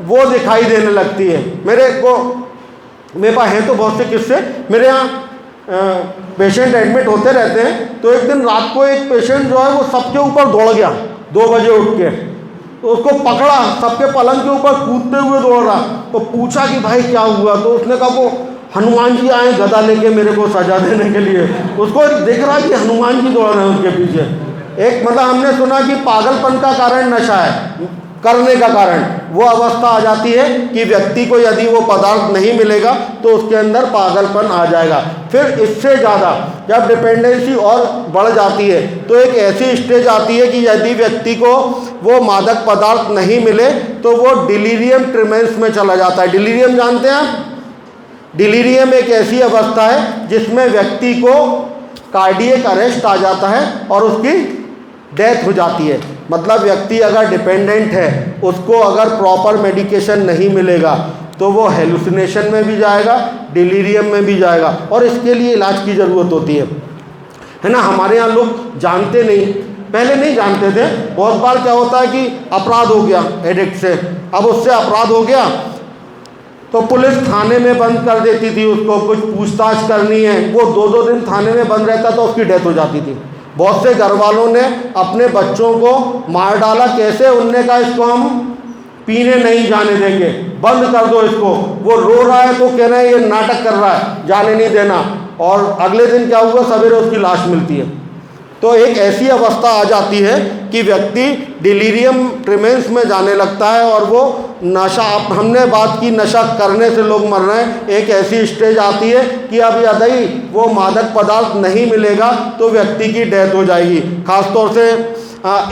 वो दिखाई देने लगती है। मेरे पास हैं तो बहुत से किस्से। मेरे यहाँ पेशेंट एडमिट होते रहते हैं। तो एक दिन रात को एक पेशेंट जो है वो सबके ऊपर दौड़ गया 2 बजे उठ के, तो उसको पकड़ा, सबके पलंग के ऊपर कूदते हुए दौड़ रहा। तो पूछा कि भाई क्या हुआ? तो उसने कहा वो हनुमान जी आए गदा लेके मेरे को सजा देने के लिए। उसको दिख रहा कि हनुमान जी दौड़ रहे हैं उसके पीछे। एक मतलब हमने सुना कि पागलपन का कारण नशा है, करने का कारण वो अवस्था आ जाती है कि व्यक्ति को यदि वो पदार्थ नहीं मिलेगा तो उसके अंदर पागलपन आ जाएगा। फिर इससे ज़्यादा जब डिपेंडेंसी और बढ़ जाती है तो एक ऐसी स्टेज आती है कि यदि व्यक्ति को वो मादक पदार्थ नहीं मिले तो वो डिलीरियम ट्रिमेंस में चला जाता है। डिलीरियम जानते हैं आप? डिलीरियम एक ऐसी अवस्था है जिसमें व्यक्ति को कार्डियक अरेस्ट आ जाता है और उसकी डेथ हो जाती है। मतलब व्यक्ति अगर डिपेंडेंट है, उसको अगर प्रॉपर मेडिकेशन नहीं मिलेगा तो वो हेलुसिनेशन में भी जाएगा, डिलीरियम में भी जाएगा, और इसके लिए इलाज की ज़रूरत होती है ना। हमारे यहाँ लोग जानते नहीं, पहले नहीं जानते थे। बहुत बार क्या होता है कि अपराध हो गया एडिक्ट से, अब उससे अपराध हो गया तो पुलिस थाने में बंद कर देती थी उसको, कुछ पूछताछ करनी है, वो 2-2 दिन थाने में बंद रहता तो उसकी डेथ हो जाती थी। बहुत से घर वालों ने अपने बच्चों को मार डाला। कैसे? उनने कहा इसको हम पीने नहीं जाने देंगे, बंद कर दो इसको। वो रो रहा है तो कह रहे हैं ये नाटक कर रहा है, जाने नहीं देना। और अगले दिन क्या हुआ? सवेरे उसकी लाश मिलती है। तो एक ऐसी अवस्था आ जाती है कि व्यक्ति डिलीरियम ट्रिमेंस में जाने लगता है और वो नशा, हमने बात की नशा करने से लोग मर रहे हैं, एक ऐसी स्टेज आती है कि अब यदि वो मादक पदार्थ नहीं मिलेगा तो व्यक्ति की डेथ हो जाएगी। खासतौर से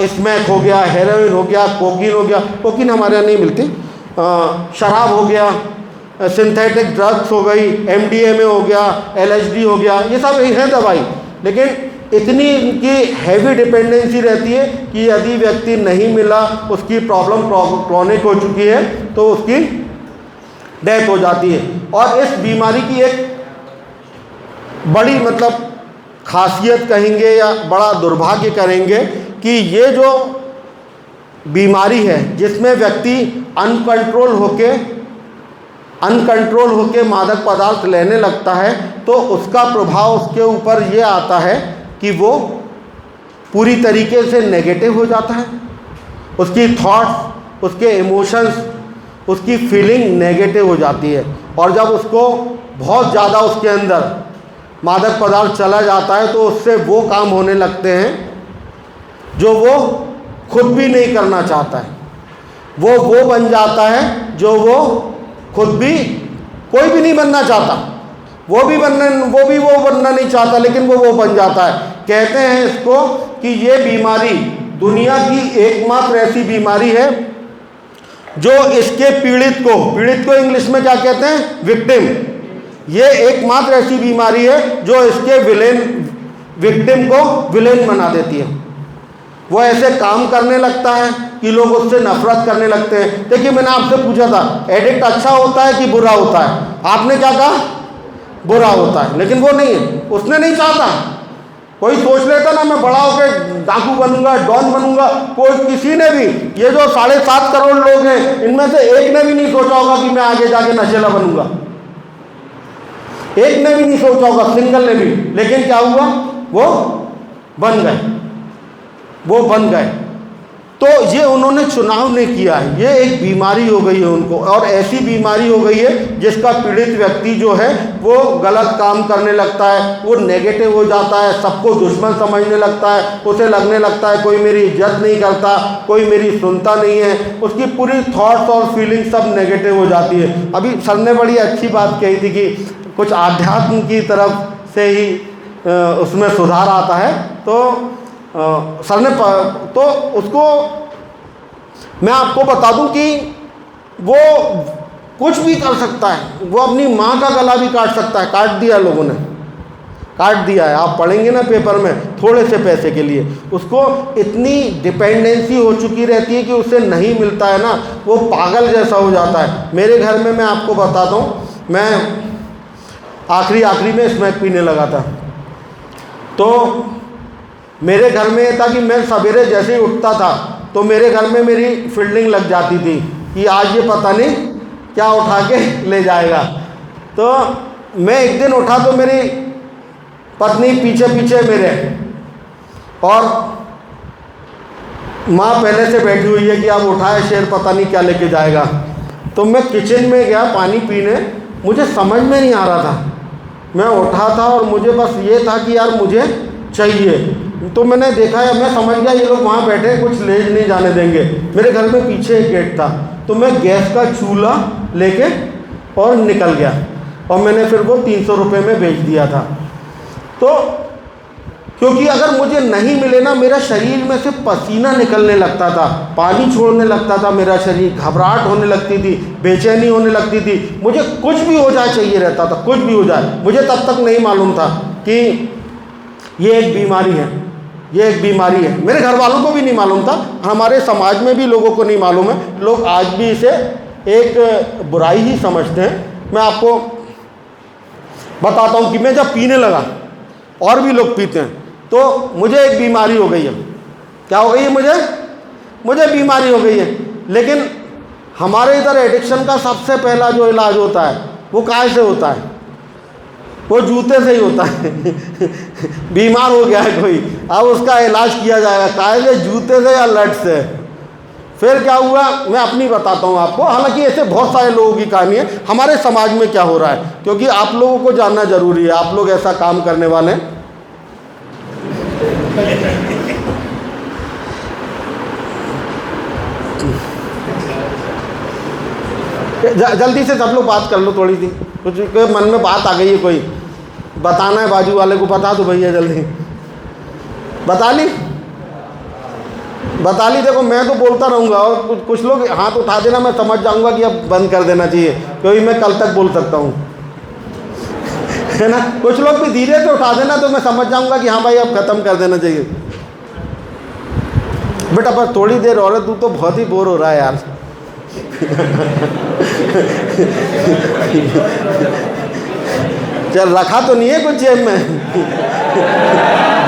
स्मैक हो गया, हेरोइन हो गया, कोकीन हो गया, कोकीन हमारे यहाँ नहीं मिलती, शराब हो गया, सिंथेटिक ड्रग्स हो गई, MDMA हो गया, LSD हो गया, ये सब है दवाई। लेकिन इतनी इनकी हैवी डिपेंडेंसी रहती है कि यदि व्यक्ति नहीं मिला, उसकी प्रॉब्लम क्रॉनिक हो चुकी है तो उसकी डेथ हो जाती है। और इस बीमारी की एक बड़ी मतलब खासियत कहेंगे या बड़ा दुर्भाग्य करेंगे कि ये जो बीमारी है जिसमें व्यक्ति अनकंट्रोल होके मादक पदार्थ लेने लगता है, तो उसका प्रभाव उसके ऊपर ये आता है कि वो पूरी तरीके से नेगेटिव हो जाता है। उसकी थॉट्स, उसके इमोशंस, उसकी फीलिंग नेगेटिव हो जाती है। और जब उसको बहुत ज़्यादा उसके अंदर मादक पदार्थ चला जाता है तो उससे वो काम होने लगते हैं जो वो खुद भी नहीं करना चाहता है। वो बन जाता है जो वो खुद भी, कोई भी नहीं बनना चाहता, वो बनना नहीं चाहता, लेकिन वो बन जाता है। कहते हैं इसको कि ये बीमारी दुनिया की एकमात्र ऐसी बीमारी है जो इसके पीड़ित को इंग्लिश में क्या कहते हैं? विक्टिम। ये एकमात्र ऐसी बीमारी है जो इसके विक्टिम को विलेन बना देती है। वो ऐसे काम करने लगता है कि लोग उससे नफरत करने लगते हैं। देखिए, मैंने आपसे पूछा था एडिक्ट अच्छा होता है कि बुरा होता है? आपने क्या कहा? बुरा होता है। लेकिन वो नहीं है, उसने नहीं चाहता। कोई सोच लेता ना मैं बड़ा होकर डाकू बनूंगा, डॉन बनूंगा, कोई किसी ने भी, ये जो 7.5 करोड़ लोग हैं इनमें से एक ने भी नहीं सोचा होगा कि मैं आगे जाके नशेला बनूंगा। एक ने भी नहीं सोचा होगा, सिंगल ने भी। लेकिन क्या हुआ? वो बन गए। तो ये उन्होंने चुनाव नहीं किया है, ये एक बीमारी हो गई है उनको। और ऐसी बीमारी हो गई है जिसका पीड़ित व्यक्ति जो है वो गलत काम करने लगता है, वो नेगेटिव हो जाता है, सबको दुश्मन समझने लगता है, उसे लगने लगता है कोई मेरी इज्जत नहीं करता, कोई मेरी सुनता नहीं है, उसकी पूरी थॉट्स और फीलिंग सब नेगेटिव हो जाती है। अभी सर ने बड़ी अच्छी बात कही थी कि कुछ आध्यात्म की तरफ से ही उसमें सुधार आता है। तो सर ने तो उसको मैं आपको बता दूं कि वो कुछ भी कर सकता है, वो अपनी माँ का गला भी काट सकता है। काट दिया, लोगों ने काट दिया है, आप पढ़ेंगे ना पेपर में, थोड़े से पैसे के लिए। उसको इतनी डिपेंडेंसी हो चुकी रहती है कि उसे नहीं मिलता है ना, वो पागल जैसा हो जाता है। मेरे घर में मैं आपको बताता हूँ, मैं आखिरी में स्मैक पीने लगा था। तो मेरे घर में ये था कि मैं सवेरे जैसे ही उठता था तो मेरे घर में मेरी फील्डिंग लग जाती थी कि आज ये पता नहीं क्या उठा के ले जाएगा। तो मैं एक दिन उठा तो मेरी पत्नी पीछे मेरे, और माँ पहले से बैठी हुई है कि अब उठाए शेर, पता नहीं क्या लेके जाएगा। तो मैं किचन में गया पानी पीने, मुझे समझ में नहीं आ रहा था। मैं उठा था और मुझे बस ये था कि यार मुझे चाहिए। तो मैंने देखा, मैं समझ गया ये लोग वहाँ बैठे कुछ ले नहीं जाने देंगे। मेरे घर में पीछे एक गेट था, तो मैं गैस का चूल्हा लेके और निकल गया, और मैंने फिर वो 300 रुपये में बेच दिया था। तो क्योंकि अगर मुझे नहीं मिले ना, मेरा शरीर में से पसीना निकलने लगता था, पानी छोड़ने लगता था मेरा शरीर, घबराहट होने लगती थी, बेचैनी होने लगती थी, मुझे कुछ भी हो जाए चाहिए रहता था, कुछ भी हो जाए। मुझे तब तक नहीं मालूम था कि ये एक बीमारी है, ये एक बीमारी है। मेरे घर वालों को भी नहीं मालूम था, हमारे समाज में भी लोगों को नहीं मालूम है। लोग आज भी इसे एक बुराई ही समझते हैं। मैं आपको बताता हूँ कि मैं जब पीने लगा, और भी लोग पीते हैं, तो मुझे एक बीमारी हो गई है। क्या हो गई है? मुझे बीमारी हो गई है। लेकिन हमारे इधर एडिक्शन का सबसे पहला जो इलाज होता है वो काहे से होता है? वो जूते से ही होता है। बीमार हो गया है कोई, अब उसका इलाज किया जाएगा काहे से? जूते से या लट से। फिर क्या हुआ, मैं अपनी बताता हूँ आपको। हालांकि ऐसे बहुत सारे लोगों की कहानी है। हमारे समाज में क्या हो रहा है, क्योंकि आप लोगों को जानना जरूरी है, आप लोग ऐसा काम करने वाले हैं। जल्दी से सब लोग बात कर लो, थोड़ी सी कुछ मन में बात आ गई है, कोई बताना है बाजू वाले को, बता दो भैया जल्दी। बता ली? देखो मैं तो बोलता रहूँगा, और कुछ लोग हाथ उठा देना, मैं समझ जाऊँगा कि अब बंद कर देना चाहिए, क्योंकि मैं कल तक बोल सकता हूँ, है ना। कुछ लोग भी धीरे से उठा देना, तो मैं समझ जाऊँगा कि हाँ भाई अब ख़त्म कर देना चाहिए। बेटा बस थोड़ी देर और है, तू तो बहुत ही बोर हो रहा है यार। चल, रखा तो नहीं है कुछ जेब में?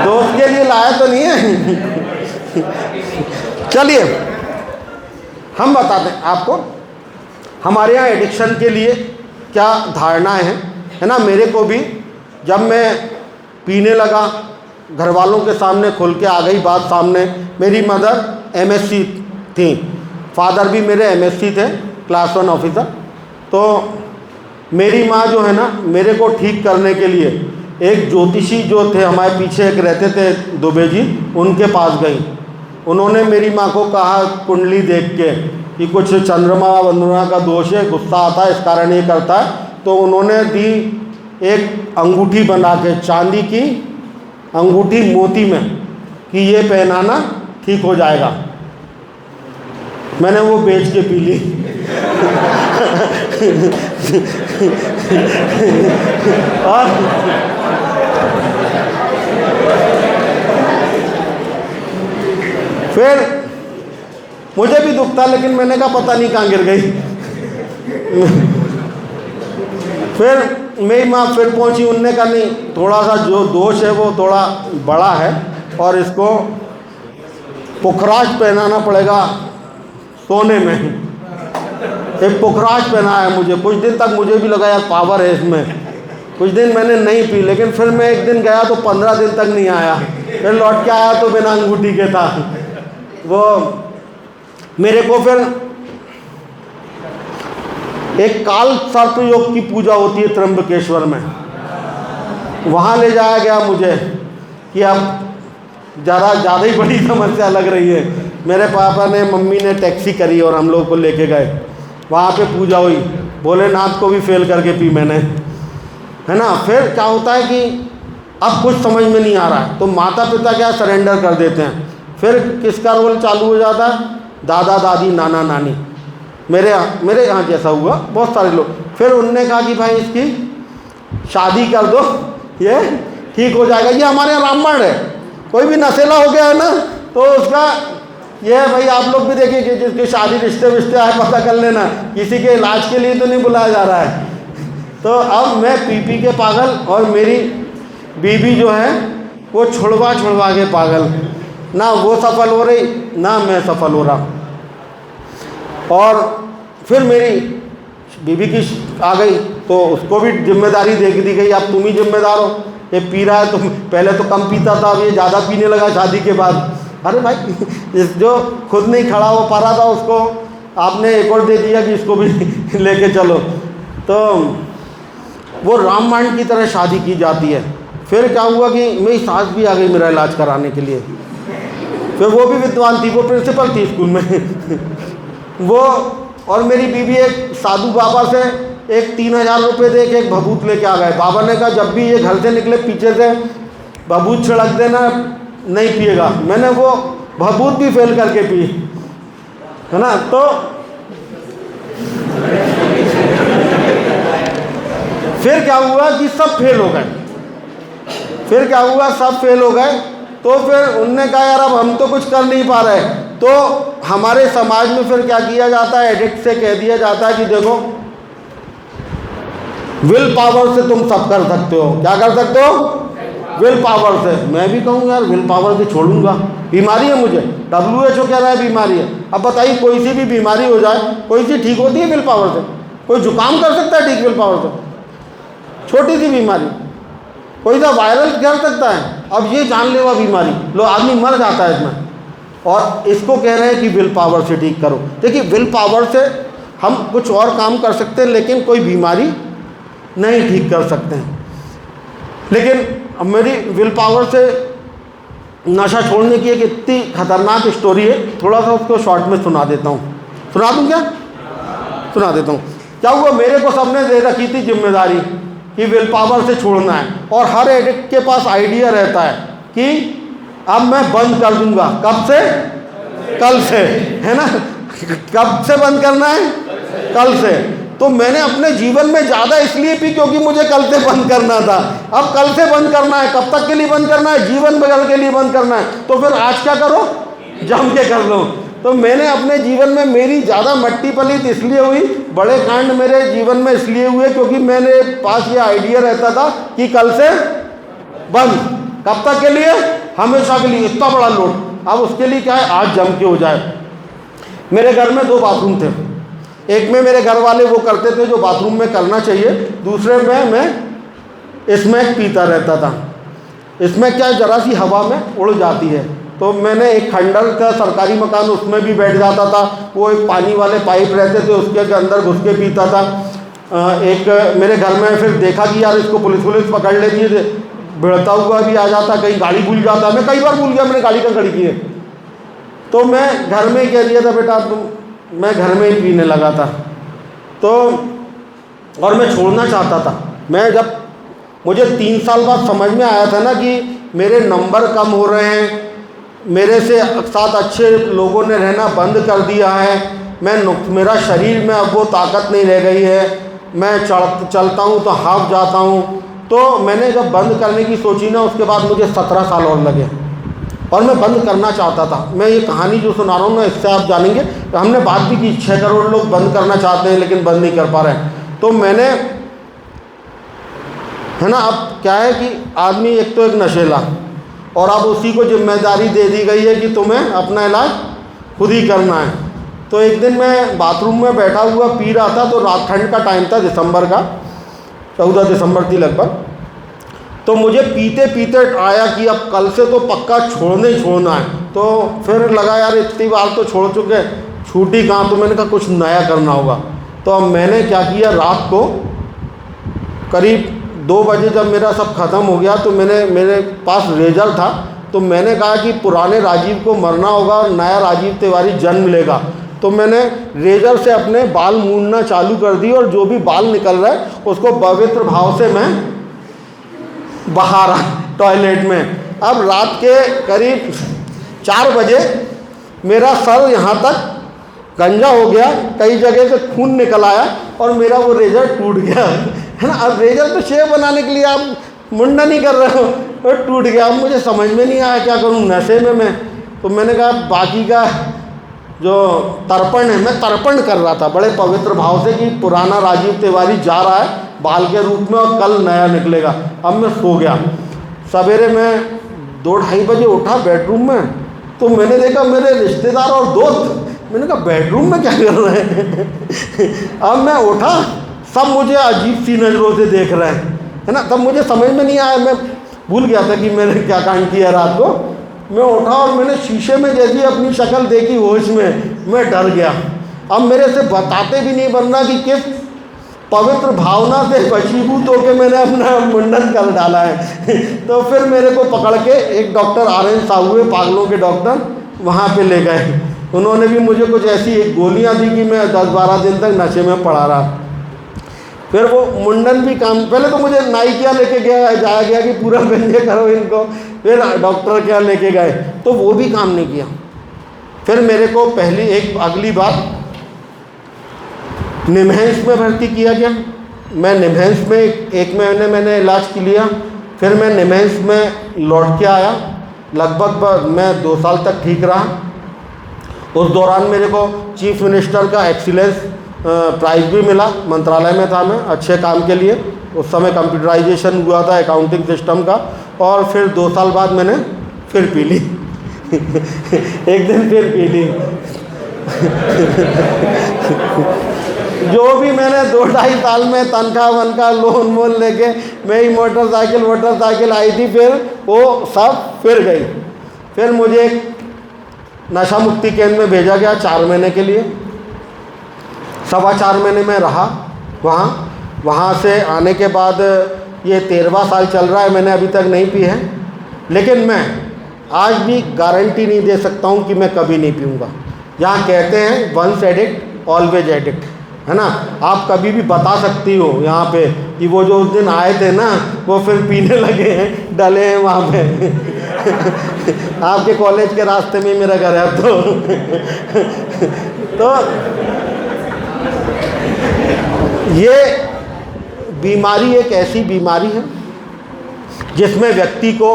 दोस्त के लिए लाया तो नहीं है? चलिए हम बताते हैं आपको हमारे यहाँ एडिक्शन के लिए क्या धारणाएं हैं, है ना। मेरे को भी जब मैं पीने लगा, घर वालों के सामने खुल के आ गई बात सामने। मेरी मदर MSc थी, फादर भी मेरे MSc थे, क्लास 1 ऑफिसर। तो मेरी माँ जो है ना, मेरे को ठीक करने के लिए एक ज्योतिषी जो थे हमारे पीछे एक रहते थे, दुबे जी, उनके पास गई। उन्होंने मेरी माँ को कहा कुंडली देख के कि कुछ चंद्रमा वंदना का दोष है, गुस्सा आता है, इस कारण ये करता है। तो उन्होंने दी एक अंगूठी बना के, चांदी की अंगूठी मोती में, कि ये पहनाना ठीक हो जाएगा। मैंने वो बेच के पी ली। और फिर मुझे भी दुख था, लेकिन मैंने कहा पता नहीं कहाँ गिर गई। फिर मेरी माँ फिर पहुंची, उनने कहा नहीं, थोड़ा सा जो दोष है वो थोड़ा बड़ा है, और इसको पुखराज पहनाना पड़ेगा सोने में। एक पुखराज पहना है मुझे। कुछ दिन तक मुझे भी लगा यार पावर है इसमें, कुछ दिन मैंने नहीं पी, लेकिन फिर मैं एक दिन गया तो 15 दिन तक नहीं आया। फिर लौट के आया तो बिना अंगूठी के था वो। मेरे को फिर एक काल सर्प योग की पूजा होती है त्र्यंबकेश्वर में, वहाँ ले जाया गया मुझे कि अब ज़रा ज़्यादा ही बड़ी समस्या लग रही है। मेरे पापा ने, मम्मी ने टैक्सी करी और हम लोग को लेके गए। वहाँ पे पूजा हुई, भोलेनाथ को भी फेल करके पी मैंने, है ना। फिर क्या होता है कि अब कुछ समझ में नहीं आ रहा है, तो माता पिता क्या सरेंडर कर देते हैं। फिर किसका रोल चालू हो जाता है? दादा दादी, नाना नानी। मेरे यहाँ जैसा हुआ बहुत सारे लोग। फिर उनने कहा कि भाई इसकी शादी कर दो, ये ठीक हो जाएगा। ये हमारे यहाँ रामबाण है, कोई भी नशेला हो गया है ना, तो उसका ये है भाई, आप लोग भी देखिए कि जिसकी शादी रिश्ते विश्ते आए पता कर लेना, किसी के इलाज के लिए तो नहीं बुलाया जा रहा है। तो अब मैं पी के पागल, और मेरी बीबी जो है वो छुड़वा के पागल। ना वो सफल हो रही, ना मैं सफल हो रहा। और फिर मेरी बीबी की आ गई, तो उसको भी जिम्मेदारी दे दी गई, अब तुम ही जिम्मेदार हो। ये पी रहा है, तुम पहले तो कम पीता था, अब ये ज़्यादा पीने लगा शादी के बाद। अरे भाई, इस जो खुद नहीं खड़ा हो पा रहा था उसको आपने एक और दे दिया कि इसको भी लेके चलो। तो वो रामबाण की तरह शादी की जाती है। फिर क्या हुआ कि मेरी सास भी आ गई मेरा इलाज कराने के लिए। फिर वो भी विद्वान थी, वो प्रिंसिपल थी स्कूल में। वो और मेरी बीवी एक साधु बाबा से एक 3,000 रुपये दे के एक भभूत लेके आ गए। बाबा ने कहा जब भी ये घर से निकले पीछे से भभूत छिड़क देना, नहीं पिएगा। मैंने वो भभूत भी फेल करके पी, है ना। तो फिर क्या हुआ कि सब फेल हो गए। फिर क्या हुआ, सब फेल हो गए। तो फिर उनने कहा यार अब हम तो कुछ कर नहीं पा रहे। तो हमारे समाज में फिर क्या किया जाता है, एडिक्ट से कह दिया जाता है कि देखो विल पावर से तुम सब कर सकते हो। क्या कर सकते हो? विल पावर से। मैं भी कहूँ यार विल पावर से छोड़ूंगा, बीमारी है मुझे, WHO कह रहा है बीमारी है। अब बताइए कोई सी भी बीमारी हो जाए, कोई सी ठीक होती है विल पावर से? कोई जुकाम कर सकता है ठीक विल पावर से? छोटी सी बीमारी, कोई सा वायरल कर सकता है। अब ये जानलेवा बीमारी, लो आदमी मर जाता है इसमें, और इसको कह रहे हैं कि विल पावर से ठीक करो। देखिए विल पावर से हम कुछ और काम कर सकते हैं, लेकिन कोई बीमारी नहीं ठीक कर सकते हैं। लेकिन अब मेरी विल पावर से नशा छोड़ने की एक इतनी खतरनाक स्टोरी है, थोड़ा सा उसको शॉर्ट में सुना देता हूँ। सुना दूँ क्या? सुना देता हूँ। क्या हुआ, मेरे को सबने दे रखी थी जिम्मेदारी कि विल पावर से छोड़ना है, और हर एडिक्ट के पास आइडिया रहता है कि अब मैं बंद कर दूंगा। कब से? कल से, है ना। कब से बंद करना है? कल से। तो मैंने अपने जीवन में ज़्यादा इसलिए पी क्योंकि मुझे कल से बंद करना था। अब कल से बंद करना है, कब तक के लिए बंद करना है? जीवन भर के लिए बंद करना है। तो फिर आज क्या करो, जम के कर लो। तो मैंने अपने जीवन में, मेरी ज़्यादा मट्टी पलीत इसलिए हुई, बड़े कांड मेरे जीवन में इसलिए हुए क्योंकि मेरे पास ये आइडिया रहता था कि कल से बंद। कब तक के लिए? हमेशा के लिए। इतना बड़ा लोड। अब उसके लिए क्या है, आज जम के हो जाए। मेरे घर में 2 बाथरूम थे। एक में मेरे घर वाले वो करते थे जो बाथरूम में करना चाहिए, दूसरे में मैं स्मैक पीता रहता था। इसमें क्या, जरा सी हवा में उड़ जाती है। तो मैंने एक खंडर का सरकारी मकान, उसमें भी बैठ जाता था। वो एक पानी वाले पाइप रहते थे, उसके अंदर घुस के पीता था। एक मेरे घर में फिर देखा कि यार इसको पुलिस पकड़ लेती है, भिड़ता हुआ भी आ जाता, कहीं गाड़ी भूल जाता। मैं कई बार भूल गया मैंने गाड़ी कहाँ खड़ी की है। तो मैं घर में ही कह दिया था बेटा मैं घर में ही पीने लगा था। तो और मैं छोड़ना चाहता था। मैं जब मुझे 3 साल बाद समझ में आया था ना कि मेरे नंबर कम हो रहे हैं, मेरे से साथ अच्छे लोगों ने रहना बंद कर दिया है, मेरा शरीर में अब वो ताकत नहीं रह गई है, मैं चलता हूँ तो हाफ जाता हूँ। तो मैंने जब बंद करने की सोची ना, उसके बाद मुझे 17 साल और लगे, और मैं बंद करना चाहता था। मैं ये कहानी जो सुना रहा हूँ ना, इससे आप जानेंगे। तो हमने बात भी की 6 करोड़ लोग बंद करना चाहते हैं लेकिन बंद नहीं कर पा रहे हैं। तो मैंने, है ना, अब क्या है कि आदमी एक तो एक नशेला, और अब उसी को जिम्मेदारी दे दी गई है कि तुम्हें अपना इलाज खुद ही करना है। तो एक दिन मैं बाथरूम में बैठा हुआ पी रहा था, तो रात ठंड का टाइम था, दिसंबर का, 14 दिसंबर थी लगभग। तो मुझे पीते पीते आया कि अब कल से तो पक्का छोड़ना ही छोड़ना है। तो फिर लगा यार इतनी बार तो छोड़ चुके, छूटी कहाँ। तो मैंने कहा कुछ नया करना होगा। तो अब मैंने क्या किया, रात को करीब 2 बजे जब मेरा सब ख़त्म हो गया, तो मेरे पास रेजर था। तो मैंने कहा कि पुराने राजीव को मरना होगा और नया राजीव तिवारी जन्म लेगा। तो मैंने रेजर से अपने बाल मूंदना चालू कर दी, और जो भी बाल निकल रहा है उसको पवित्र भाव से मैं बाहर आ टॉयलेट में। अब रात के करीब 4 बजे मेरा सर यहाँ तक गंजा हो गया, कई जगह से खून निकल आया, और मेरा वो रेजर टूट गया, है ना। अब रेजर तो शेव बनाने के लिए आप मुंडन नहीं कर रहे हो, और टूट गया। अब मुझे समझ में नहीं आया क्या करूँ, नशे में मैं। तो मैंने कहा बाकी का जो तर्पण है, मैं तर्पण कर रहा था बड़े पवित्र भाव से कि पुराना राजीव तिवारी जा रहा है बाल के रूप में, और कल नया निकलेगा। अब मैं सो गया। सवेरे मैं 2-2:30 बजे उठा बेडरूम में, तो मैंने देखा मेरे रिश्तेदार और दोस्त, मैंने कहा बेडरूम में क्या कर रहे हैं। अब मैं उठा, सब मुझे अजीब सी नज़रों से देख रहे हैं, है ना। तब मुझे समझ में नहीं आया, मैं भूल गया था कि मैंने क्या कांड किया रात को। मैं उठा और मैंने शीशे में जैसी अपनी शक्ल देखी होश में, मैं डर गया। अब मेरे से बताते भी नहीं बनना कि किस पवित्र भावना से वशीभूत होकर मैंने अपना मुंडन कर डाला है। तो फिर मेरे को पकड़ के एक डॉक्टर RN साहू है, पागलों के डॉक्टर, वहाँ पे ले गए। उन्होंने भी मुझे कुछ ऐसी एक गोलियां दी कि मैं 10-12 दिन तक नशे में पड़ा रहा। फिर वो मुंडन भी काम, पहले तो मुझे नाई के यहाँ लेके जाया गया कि पूरा गंजे करो इनको, फिर डॉक्टर के यहाँ लेके गए तो वो भी काम नहीं किया। फिर मेरे को अगली बार निमहैंस में भर्ती किया गया। मैं निमहैंस में एक महीने मैंने इलाज के लिया, फिर मैं निमहैंस में लौट के आया। लगभग मैं 2 साल तक ठीक रहा। उस दौरान मेरे को चीफ मिनिस्टर का एक्सीलेंस प्राइज़ भी मिला, मंत्रालय में था मैं अच्छे काम के लिए। उस समय कंप्यूटराइजेशन हुआ था अकाउंटिंग सिस्टम का। और फिर 2 साल बाद मैंने फिर पी ली एक दिन फिर पी ली जो भी मैंने 2-2.5 साल में तनख्वाह वनख्वाह लोन वोन लेके मेरी मोटरसाइकिल आई थी, फिर वो सब फिर गई। फिर मुझे एक नशा मुक्ति केंद्र में भेजा गया 4 महीने के लिए। 4.25 महीने में रहा वहाँ से आने के बाद ये 13वां साल चल रहा है, मैंने अभी तक नहीं पी है। लेकिन मैं आज भी गारंटी नहीं दे सकता हूँ कि मैं कभी नहीं पीऊँगा। यहाँ कहते हैं वंस एडिक्ट ऑलवेज एडिक्ट, है ना। आप कभी भी बता सकती हो यहाँ पे कि वो जो उस दिन आए थे ना वो फिर पीने लगे हैं, डले हैं वहाँ पे आपके कॉलेज के रास्ते में मेरा घर है तो ये बीमारी एक ऐसी बीमारी है जिसमें व्यक्ति को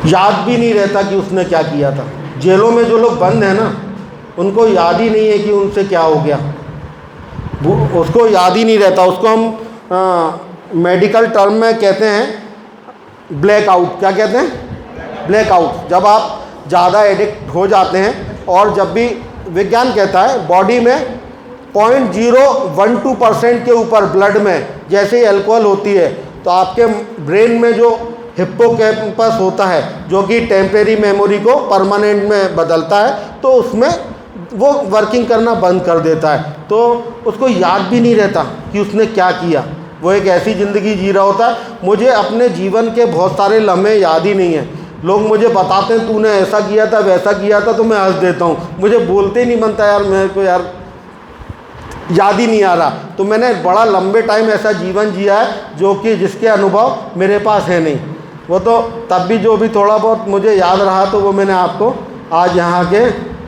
याद भी नहीं रहता कि उसने क्या किया था। जेलों में जो लोग बंद हैं ना, उनको याद ही नहीं है कि उनसे क्या हो गया, उसको याद ही नहीं रहता। उसको हम मेडिकल टर्म में कहते हैं ब्लैकआउट। क्या कहते हैं? ब्लैकआउट। जब आप ज़्यादा एडिक्ट हो जाते हैं और जब भी विज्ञान कहता है बॉडी में 0.012% के ऊपर ब्लड में जैसे ही अल्कोहल होती है तो आपके ब्रेन में जो हिप्पोकैम्पस होता है जो कि टेम्परेरी मेमोरी को परमानेंट में बदलता है, तो उसमें वो वर्किंग करना बंद कर देता है। तो उसको याद भी नहीं रहता कि उसने क्या किया। वो एक ऐसी ज़िंदगी जी रहा होता है। मुझे अपने जीवन के बहुत सारे लम्हे याद ही नहीं हैं। लोग मुझे बताते हैं तूने ऐसा किया था वैसा किया था, तो मैं हंस देता हूँ। मुझे बोलते ही नहीं बनता यार, मेरे को यार याद ही नहीं आ रहा। तो मैंने बड़ा लंबे टाइम ऐसा जीवन जिया है जो कि जिसके अनुभव मेरे पास है नहीं। वो तो तब भी जो भी थोड़ा बहुत मुझे याद रहा तो वो मैंने आपको आज यहाँ के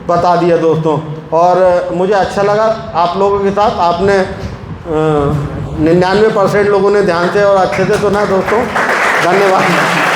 बता दिया दोस्तों। और मुझे अच्छा लगा आप लोगों के साथ। आपने 99% लोगों ने ध्यान से और अच्छे से सुना दोस्तों। धन्यवाद।